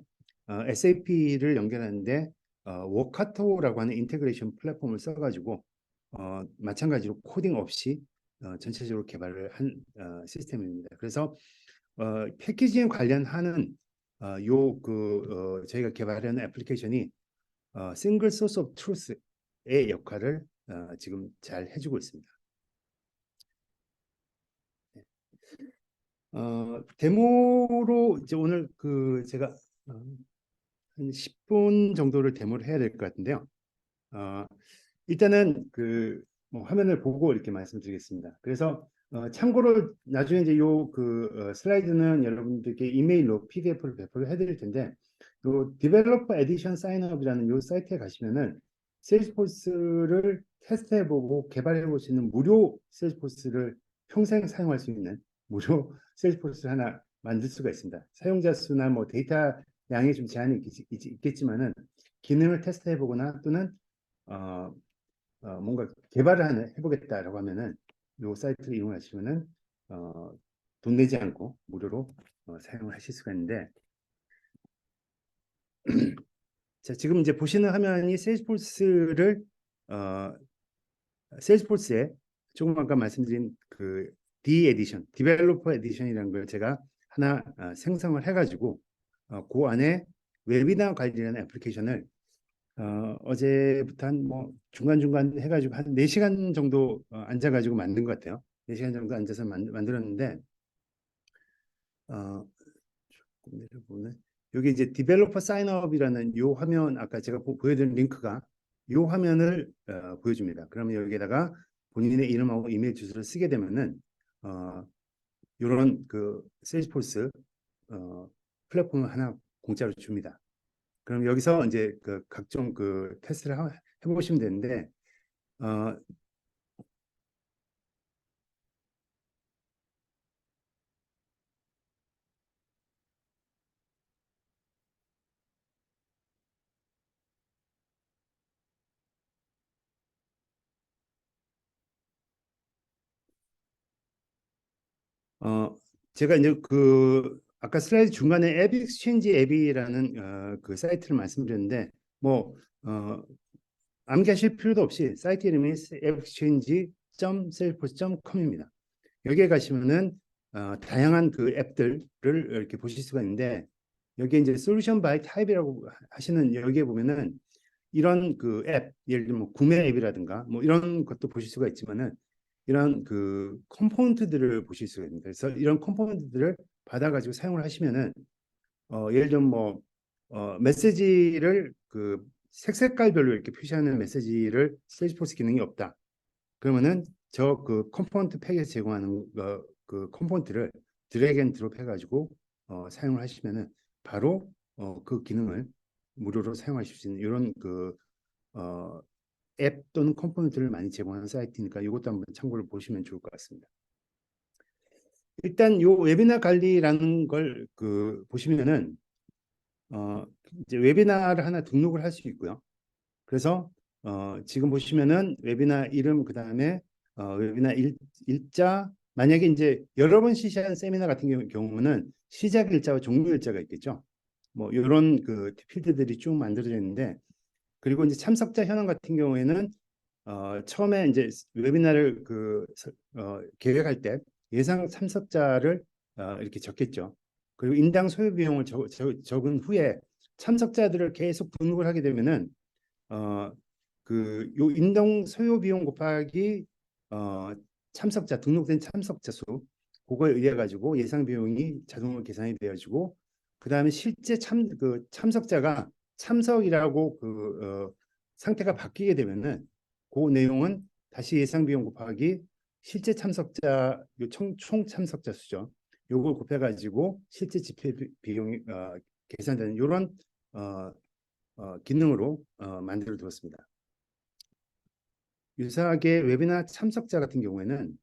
SAP를 연결하는데 워카토라고 하는 인테그레이션 플랫폼을 써가지고 마찬가지로 코딩 없이 전체적으로 개발을 한 시스템입니다. 그래서 패키징 관련하는 저희가 개발하는 애플리케이션이 싱글 소스 오브 트루스의 역할을 지금 잘 해주고 있습니다. 데모로 이제 오늘 그 제가 한 10분 정도를 데모를 해야 될 것 같은데요. 일단은 그 뭐 화면을 보고 이렇게 말씀드리겠습니다. 그래서 참고로 나중에 이제 슬라이드는 여러분들께 이메일로 PDF를 배포를 해드릴 텐데, 요 디벨로퍼 에디션 사인업이라는 요 사이트에 가시면은 세일즈포스를 테스트해보고 개발해볼 수 있는 무료 세일즈포스를 평생 사용할 수 있는 무료 세일즈포스를 하나 만들 수가 있습니다. 사용자 수나 뭐 데이터 양이 좀 제한이 있겠지만은 기능을 테스트해보거나 또는 뭔가 개발을 해보겠다라고 하면은 이 사이트를 이용하시면은 돈 내지 않고 무료로 사용을 하실 수가 있는데, 자, 지금 이제 보시는 화면이 어, 세일즈포스에 조금 아까 말씀드린 그 D 에디션, 디벨로퍼 에디션이라는 걸 제가 하나 생성을 해가지고 그 안에 웨비나 관리라는 애플리케이션을 어제부터 한 뭐 중간중간 해가지고 한 4시간 정도 앉아가지고 만든 것 같아요. 4시간 정도 앉아서 만들었는데 조금 내려보면 여기 이제 디벨로퍼 사인업이라는 요 화면, 아까 제가 보여드린 링크가 요 화면을 보여줍니다. 그러면 여기에다가 본인의 이름하고 이메일 주소를 쓰게 되면은 요런 그 세일즈포스 플랫폼을 하나 공짜로 줍니다. 그럼 여기서 이제 그 각종 그 테스트를 해보시면 되는데 어, 어, 제가 이제 그 아까 슬라이드 중간에 앱 익스체인지 앱이라는 그 사이트를 말씀드렸는데 뭐 암기하실 필요도 없이 사이트 이름이 appexchange.salesforce.com입니다. 여기에 가시면은 다양한 그 앱들을 이렇게 보실 수가 있는데, 여기에 이제 솔루션 바이 타입이라고 하시는 여기에 보면은 이런 그 앱, 예를 들면 뭐 구매 앱이라든가 뭐 이런 것도 보실 수가 있지만은 이런 그 컴포넌트들을 보실 수가 있습니다. 그래서 이런 컴포넌트들을 받아가지고 사용을 하시면은 예를 들면 뭐 메시지를 그 색깔별로 이렇게 표시하는 메시지를 세일즈포스 기능이 없다. 그러면은 저 그 컴포넌트 팩에서 제공하는 그 컴포넌트를 드래그 앤 드롭 해가지고 사용을 하시면은 바로 그 기능을 무료로 사용하실 수 있는 이런 그 어, 앱 또는 컴포넌트를 많이 제공하는 사이트니까 이것도 한번 참고를 보시면 좋을 것 같습니다. 일단 요 웨비나 관리라는 걸 그 보시면은 이제 웨비나를 하나 등록을 할 수 있고요. 그래서 지금 보시면은 웨비나 이름 그다음에 웨비나 일자 만약에 이제 여러 번 실시한 세미나 같은 경우는 시작 일자와 종료 일자가 있겠죠. 뭐 이런 그 필드들이 쭉 만들어져 있는데, 그리고 이제 참석자 현황 같은 경우에는 처음에 이제 웨비나를 계획할 때 예상 참석자를 이렇게 적겠죠. 그리고 인당 소요 비용을 적은 후에 참석자들을 계속 등록을 하게 되면은 요 인당 소요 비용 곱하기 어, 등록된 참석자 수, 그거에 의해 가지고 예상 비용이 자동으로 계산이 되어지고, 그다음에 실제 참석자가 참석이라고 상태가 바뀌게 되면은 그 내용은 다시 예상 비용 곱하기 실제 참석자 총 참석자 수죠. 요걸 곱해 가지고 실제 집회 비용이 계산되는 이런 기능으로 만들어 두었습니다. 유사하게 웨비나 참석자 같은 경우에는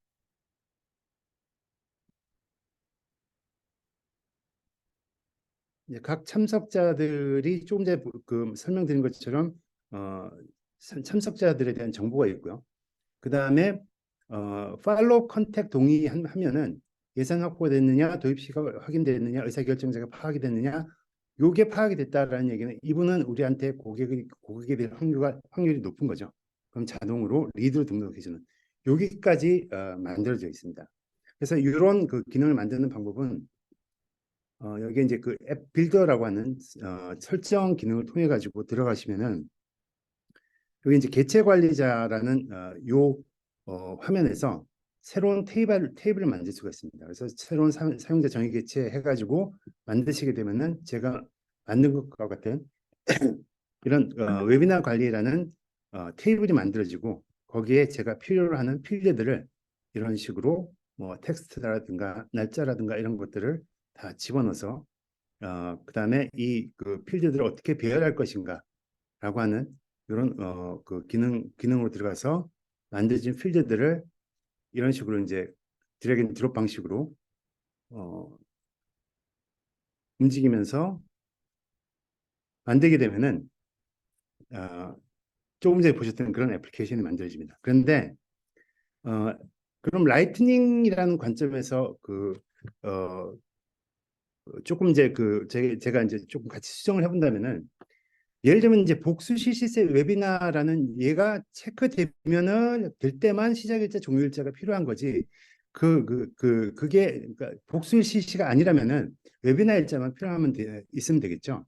이제 각 참석자들이 조금 전에 설명드린 것처럼 참석자들에 대한 정보가 있고요. 그 다음에 팔로우 컨택 동의하면은 예산 확보됐느냐, 도입 시가 확인됐느냐, 의사결정자가 파악이 됐느냐, 요게 파악이 됐다라는 얘기는 이분은 우리한테 고객이 될 확률이 높은 거죠. 그럼 자동으로 리드로 등록해주는 여기까지 만들어져 있습니다. 그래서 이런 그 기능을 만드는 방법은 여기 이제 그 앱 빌더라고 하는 설정 기능을 통해 가지고 들어가시면은 여기 이제 개체 관리자라는 화면에서 새로운 테이블을 만들 수가 있습니다. 그래서 새로운 사용자 정의 개체 해가지고 만드시게 되면은 제가 만든 것과 같은 이런 웨비나 관리라는 테이블이 만들어지고, 거기에 제가 필요로 하는 필드들을 이런 식으로 뭐 텍스트라든가 날짜라든가 이런 것들을 다 집어넣어서 그다음에 이 그 필드들을 어떻게 배열할 것인가라고 하는 이런 그 기능으로 들어가서 만들어진 필드들을 이런 식으로 이제 드래그 앤 드롭 방식으로 움직이면서 만들게 되면은 조금 전에 보셨던 그런 애플리케이션이 만들어집니다. 그런데 그럼 라이트닝이라는 관점에서 조금 이제 제가 이제 조금 같이 수정을 해본다면은, 예를 들면 이제 복수 실시세 웨비나라는 얘가 체크되면은 될 때만 시작일자 종료일자가 필요한 거지. 그게 그러니까 복수 실시가 아니라면은 웨비나 일자만 필요하면 있으면 되겠죠.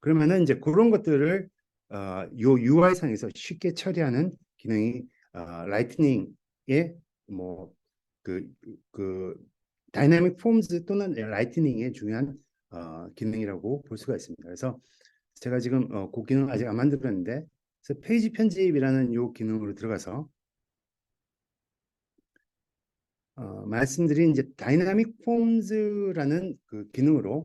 그러면은 이제 그런 것들을 요 UI 상에서 쉽게 처리하는 기능이 라이트닝의 뭐그 다이나믹 폼즈 또는 라이트닝의 중요한 기능이라고 볼 수가 있습니다. 그래서 제가 지금 그 기능 아직 안 만들었는데, 그래서 페이지 편집이라는 요 기능으로 들어가서 말씀드린 이제 다이나믹 폼즈라는 그 기능으로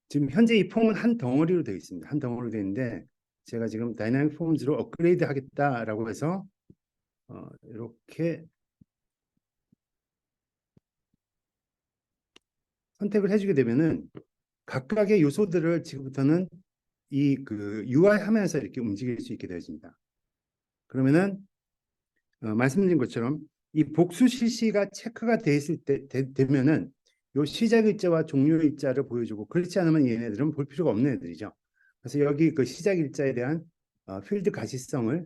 지금 현재 이 폼은 한 덩어리로 되어 있습니다. 한 덩어리로 되어 있는데, 제가 지금 다이나믹 폼즈로 업그레이드 하겠다라고 해서 이렇게 선택을 해주게 되면은 각각의 요소들을 지금부터는 이 그 UI 하면서 이렇게 움직일 수 있게 되어집니다. 그러면은 말씀드린 것처럼 이 복수 실시가 체크가 돼 있을 때 되면은 요 시작 일자와 종료 일자를 보여주고, 그렇지 않으면 얘네들은 볼 필요가 없는 애들이죠. 그래서 여기 그 시작 일자에 대한 필드 가시성을,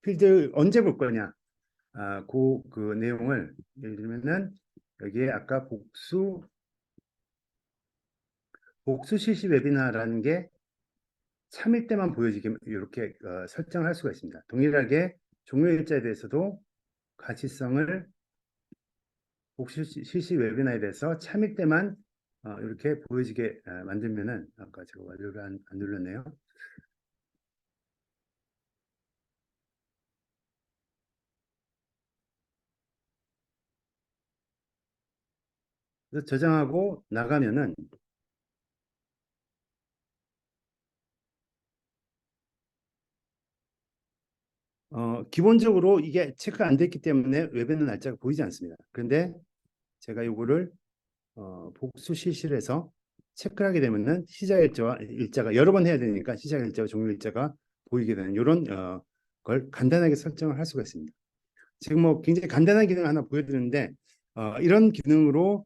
필드 언제 볼 거냐, 그 내용을 예를 들면은 여기에 아까 복수 실시 웨비나라는 게 참일 때만 보여지게 이렇게 설정할 수가 있습니다. 동일하게 종료 일자에 대해서도 가시성을 복수 실시 웨비나에 대해서 참일 때만 이렇게 보여지게 만들면은, 아까 제가 완료를 안 눌렀네요. 그래서 저장하고 나가면은 기본적으로 이게 체크가 안 됐기 때문에 웨비나 날짜가 보이지 않습니다. 그런데 제가 요거를 복수 실시를 해서 체크를 하게 되면은 시작 일자와 일자가 여러 번 해야 되니까 시작 일자와 종료 일자가 보이게 되는 이런 걸 간단하게 설정을 할 수가 있습니다. 지금 뭐 굉장히 간단한 기능 하나 보여드렸는데 이런 기능으로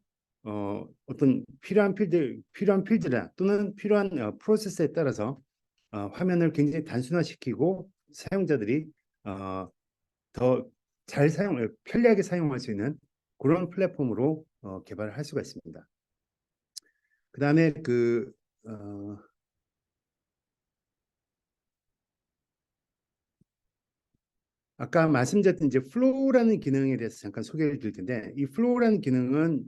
어떤 필요한 필드나 또는 필요한 프로세스에 따라서 화면을 굉장히 단순화시키고 사용자들이 더 잘 편리하게 사용할 수 있는 그런 플랫폼으로 개발을 할 수가 있습니다. 그다음에 아까 말씀드렸던 이제 플로우라는 기능에 대해서 잠깐 소개를 드릴 텐데, 이 플로우라는 기능은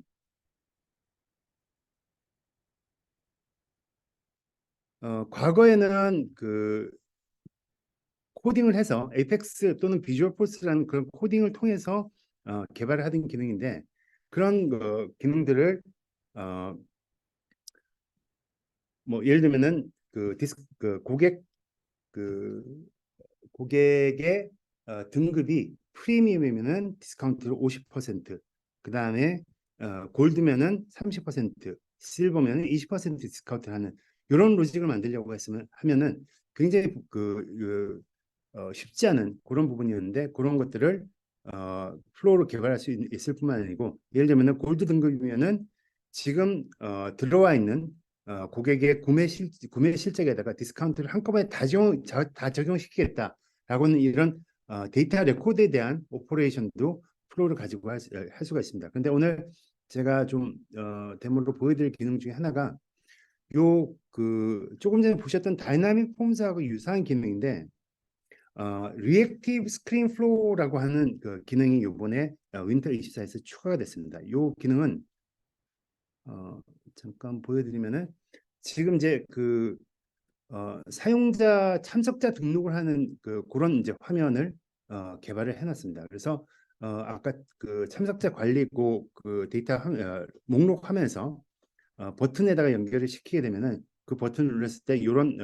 과거에는 코딩을 해서 에이펙스 또는 비주얼 포스라는 그런 코딩을 통해서 개발을 하던 기능인데, 그런 기능들을 뭐 예를 들면은 그 고객의 등급이 프리미엄이면은 디스카운트를 50%, 그 다음에 골드면은 30%, 실버면은 20% 디스카운트 하는 이런 로직을 만들려고 하면은 굉장히 쉽지 않은 그런 부분이었는데, 그런 것들을 플로우로 개발할 수 있을 뿐만 아니고, 예를 들면 골드 등급이면은 지금 들어와 있는 고객의 구매 실적에다가 디스카운트를 한꺼번에 다 적용시키겠다라고는 이런 데이터 레코드에 대한 오퍼레이션도 플로우를 가지고 할 수가 있습니다. 그런데 오늘 제가 좀 데모로 보여드릴 기능 중에 하나가 조금 전에 보셨던 다이나믹 폼스하고 유사한 기능인데, 리액티브 스크린 플로우라고 하는 그 기능이 이번에 윈터 24에서 추가가 됐습니다. 이 기능은 잠깐 보여드리면은, 지금 이제 사용자 참석자 등록을 하는 그런 이제 화면을 개발을 해놨습니다. 그래서 아까 참석자 관리고 데이터 목록 화면에서 버튼에다가 연결을 시키게 되면은 그 버튼을 눌렀을 때 이런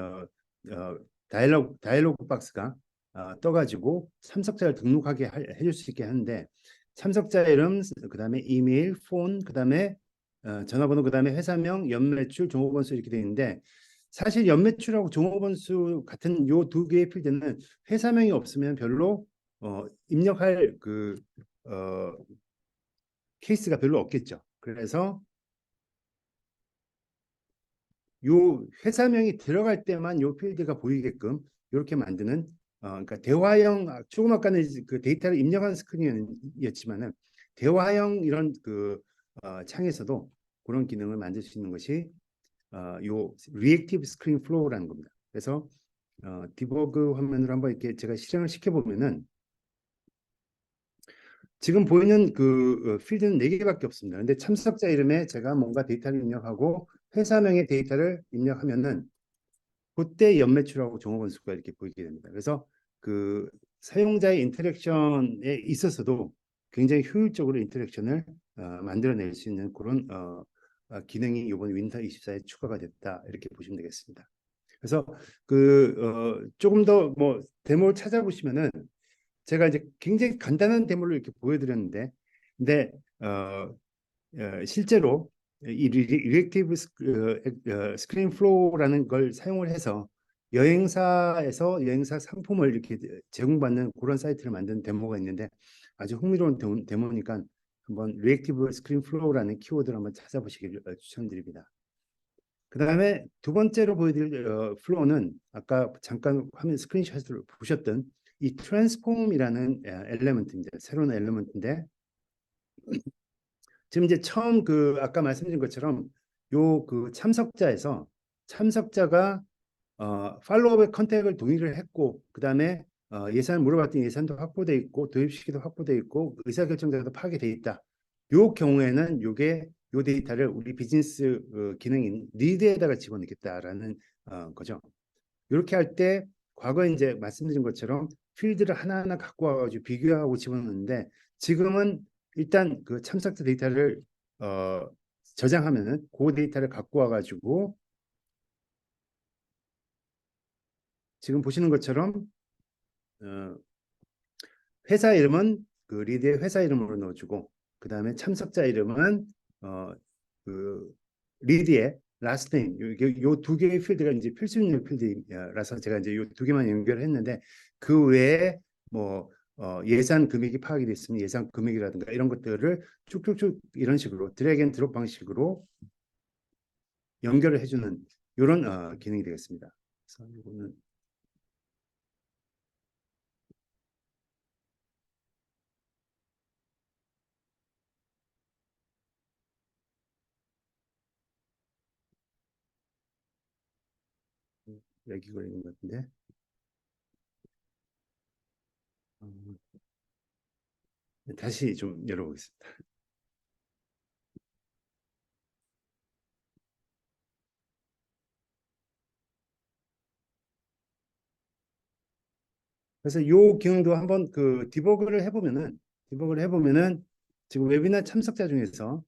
다이alogue 박스가 떠가지고 참석자를 등록하게 해줄 수 있게 하는데, 참석자 이름, 그다음에 이메일, 폰, 그다음에 전화번호, 그다음에 회사명, 연매출, 종업원수 이렇게 되어 있는데, 사실 연매출하고 종업원수 같은 요 두 개의 필드는 회사명이 없으면 별로 입력할 케이스가 별로 없겠죠. 그래서 요 회사명이 들어갈 때만 요 필드가 보이게끔 이렇게 만드는 그러니까 대화형, 조금 아까는 그 데이터를 입력하는 스크린이었지만은 대화형 이런 창에서도 그런 기능을 만들 수 있는 것이 요 리액티브 스크린 플로우라는 겁니다. 그래서 디버그 화면으로 한번 이렇게 제가 실행을 시켜보면은 지금 보이는 필드는 4개밖에 없습니다. 근데 참석자 이름에 제가 뭔가 데이터를 입력하고 회사명의 데이터를 입력하면은 그때 연매출하고 종업원수가 이렇게 보이게 됩니다. 그래서 사용자의 인터랙션에 있어서도 굉장히 효율적으로 인터랙션을 만들어낼 수 있는 그런 기능이 이번 윈터 24에 추가가 됐다, 이렇게 보시면 되겠습니다. 그래서 조금 더 뭐 데모를 찾아보시면은 제가 이제 굉장히 간단한 데모를 이렇게 보여드렸는데, 근데 실제로 이 리액티브 스크린 플로우라는 걸 사용을 해서 여행사에서 여행사 상품을 이렇게 제공받는 그런 사이트를 만든 데모가 있는데, 아주 흥미로운 데모니까 한번 리액티브 스크린 플로우라는 키워드를 한번 찾아보시길 추천드립니다. 그 다음에 두 번째로 보여드릴 플로우는 아까 잠깐 화면 스크린샷으로 보셨던 이 트랜스폼이라는 엘리먼트입니다. 새로운 엘리먼트인데, 지금 이제 처음 아까 말씀드린 것처럼 요 참석자에서 참석자가 팔로우업 컨택을 동의를 했고, 그 다음에 예산을 물어봤더니 예산도 확보돼 있고 도입 시기도 확보돼 있고 의사결정자도 파악이 있다. 요 경우에는 요 데이터를 우리 비즈니스 기능인 리드에다가 집어넣겠다라는 거죠. 이렇게 할 때 과거에 이제 말씀드린 것처럼 필드를 하나하나 갖고 와가지고 비교하고 집어넣는데, 지금은 일단 참석자 데이터를 저장하면은 그 데이터를 갖고 와가지고 지금 보시는 것처럼 회사 이름은 리드의 회사 이름으로 넣어주고, 그 다음에 참석자 이름은 리드의 라스트 네임, 요두 개의 필드가 이제 필수 입력 필드라서 제가 이제 요 두 개만 연결했는데, 그 외에 뭐 예산 금액이 파악이 됐으면 예산 금액이라든가 이런 것들을 쭉쭉쭉 이런 식으로 드래그 앤 드롭 방식으로 연결을 해주는 이런 기능이 되겠습니다. 그래서 이거는 여기 걸리는 것 같은데 어, 다시 좀 열어보겠습니다. 그래서 이 기능도 한번 그 디버그를 해보면은 지금 웨비나 참석자 중에서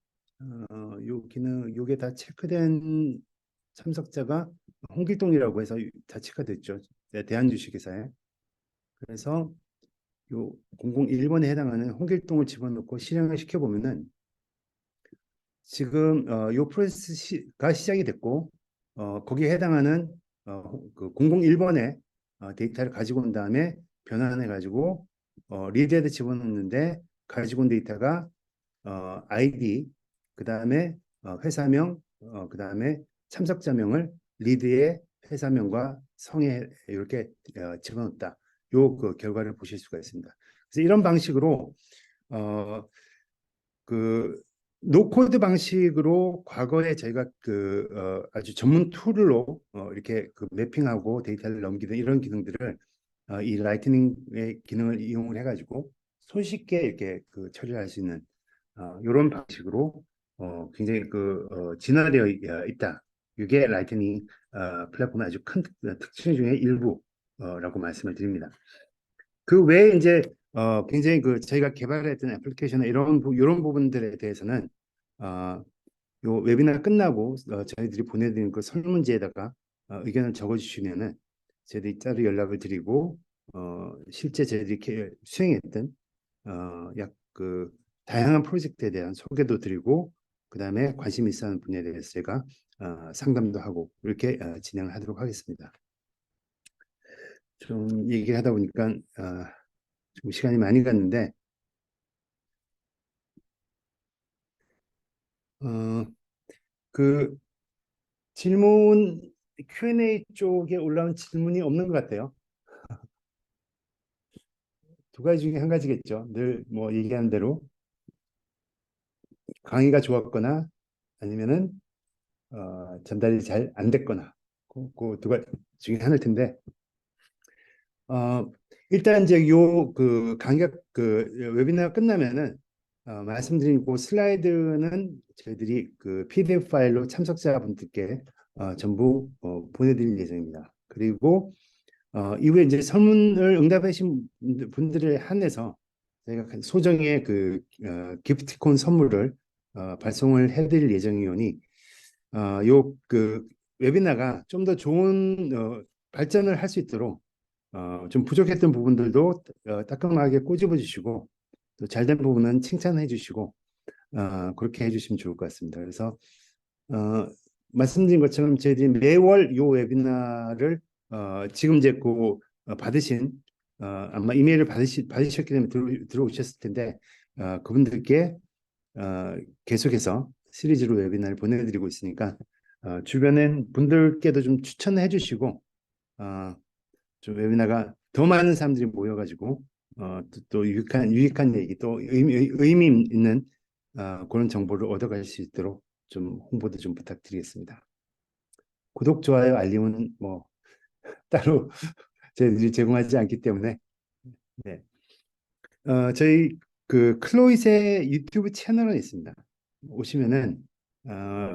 요 기능 요게 다 체크된 참석자가 홍길동이라고 해서 다 체크됐죠. 대한주식회사에. 그래서 요 001번에 해당하는 홍길동을 집어넣고 실행을 시켜보면은 지금 요 프로세스가 시작이 됐고 거기에 해당하는 그 001번에 데이터를 가지고 온 다음에 변환해 가지고 리드에다 집어넣는데 가지고 온 데이터가 아이디 그다음에 회사명 그다음에 참석자명을 리드의 회사명과 성에 이렇게 집어넣었다. 요 그 결과를 보실 수가 있습니다. 그래서 이런 방식으로 어, 그 노코드 방식으로 과거에 저희가 그 아주 전문 툴로 이렇게 그 매핑하고 데이터를 넘기는 이런 기능들을 이 라이트닝의 기능을 이용을 해가지고 손쉽게 이렇게 그 처리를 할 수 있는 이런 방식으로 굉장히 그 진화되어 있다. 이게 라이트닝 플랫폼의 아주 큰 특징 중에 일부라고 말씀을 드립니다. 그 외에 이제 굉장히 그 저희가 개발했던 애플리케이션 이런 부분들에 대해서는 어, 요 웨비나 끝나고 저희들이 보내드린 그 설문지에다가 의견을 적어주시면은 저희들이 따로 연락을 드리고 실제 저희들이 수행했던 약 그 다양한 프로젝트에 대한 소개도 드리고 그다음에 관심 있어하는 분야에 대해서 제가 상담도 하고 이렇게 진행을 하도록 하겠습니다. 좀 얘기를 하다 보니까 좀 시간이 많이 갔는데 어, 그 질문 Q&A 쪽에 올라온 질문이 없는 것 같아요. 두 가지 중에 한 가지겠죠. 늘 뭐 얘기하는 대로 강의가 좋았거나 아니면은 전달이 잘 안 됐거나 그두 가지 중에 하나일 텐데 어, 일단 이제 요 그 강의 그 웨비나가 끝나면은 말씀드린 그 슬라이드는 저희들이 그 PDF 파일로 참석자분들께 전부 보내드릴 예정입니다. 그리고 이후에 이제 설문을 응답하신 분들에 한해서 저희가 소정의 그 기프티콘 선물을 발송을 해드릴 예정이오니 요 그 웨비나가 좀 더 좋은 발전을 할 수 있도록 좀 부족했던 부분들도 따끔하게 꼬집어 주시고 또 잘된 부분은 칭찬해 주시고 그렇게 해주시면 좋을 것 같습니다. 그래서 어, 말씀드린 것처럼 저희들이 매월 요 웨비나를 지금 이제 그 받으신 아마 이메일을 받으셨기 때문에 들어오셨을 텐데 그분들께 계속해서 시리즈로 웨비나를 보내드리고 있으니까 주변엔 분들께도 좀 추천해 주시고 어, 좀 웨비나가 더 많은 사람들이 모여가지고 또 유익한 얘기 또 의미 있는 그런 정보를 얻어갈 수 있도록 좀 홍보도 좀 부탁드리겠습니다. 구독, 좋아요, 알림은 뭐 따로 저희들이 제공하지 않기 때문에 네. 저희 그 클로잇의 유튜브 채널은 있습니다. 오시면은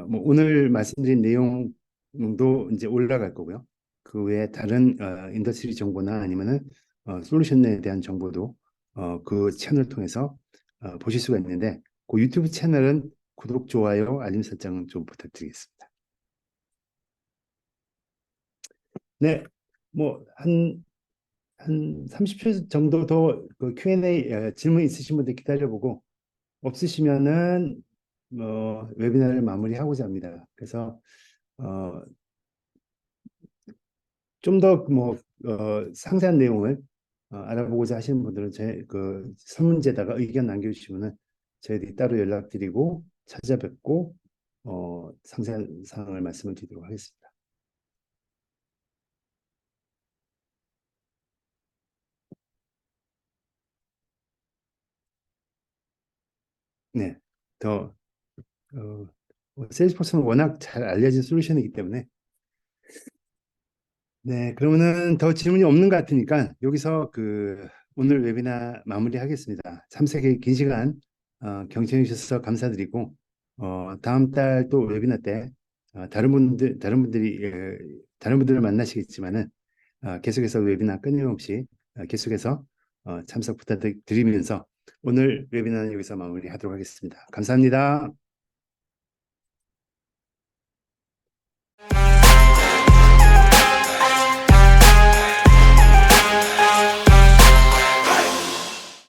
뭐 오늘 말씀드린 내용도 이제 올라갈 거고요. 그 외에 다른 인더스트리 정보나 아니면은 솔루션에 대한 정보도 그 채널 통해서 보실 수가 있는데 그 유튜브 채널은 구독, 좋아요, 알림 설정 좀 부탁드리겠습니다. 네, 뭐한 30초 정도 더그 Q&A 질문 있으신 분들 기다려보고 없으시면은 웨비나를 마무리하고자 합니다. 그래서 어, 좀더 뭐 상세한 내용을 알아보고자 하시는 분들은 제 그 설문지에다가 의견 남겨주시면은 저희들이 따로 연락드리고 찾아뵙고 상세한 사항을 말씀을 드리도록 하겠습니다. 네, 더 세일즈포스는 워낙 잘 알려진 솔루션이기 때문에 네, 그러면은 더 질문이 없는 것 같으니까 여기서 오늘 웨비나 마무리하겠습니다. 참석에 긴 시간 경청해 주셔서 감사드리고 다음 달 또 웨비나 때 다른 분들을 만나시겠지만은 계속해서 웨비나 끊임없이 계속해서 참석 부탁드리면서 오늘 웨비나는 여기서 마무리하도록 하겠습니다. 감사합니다.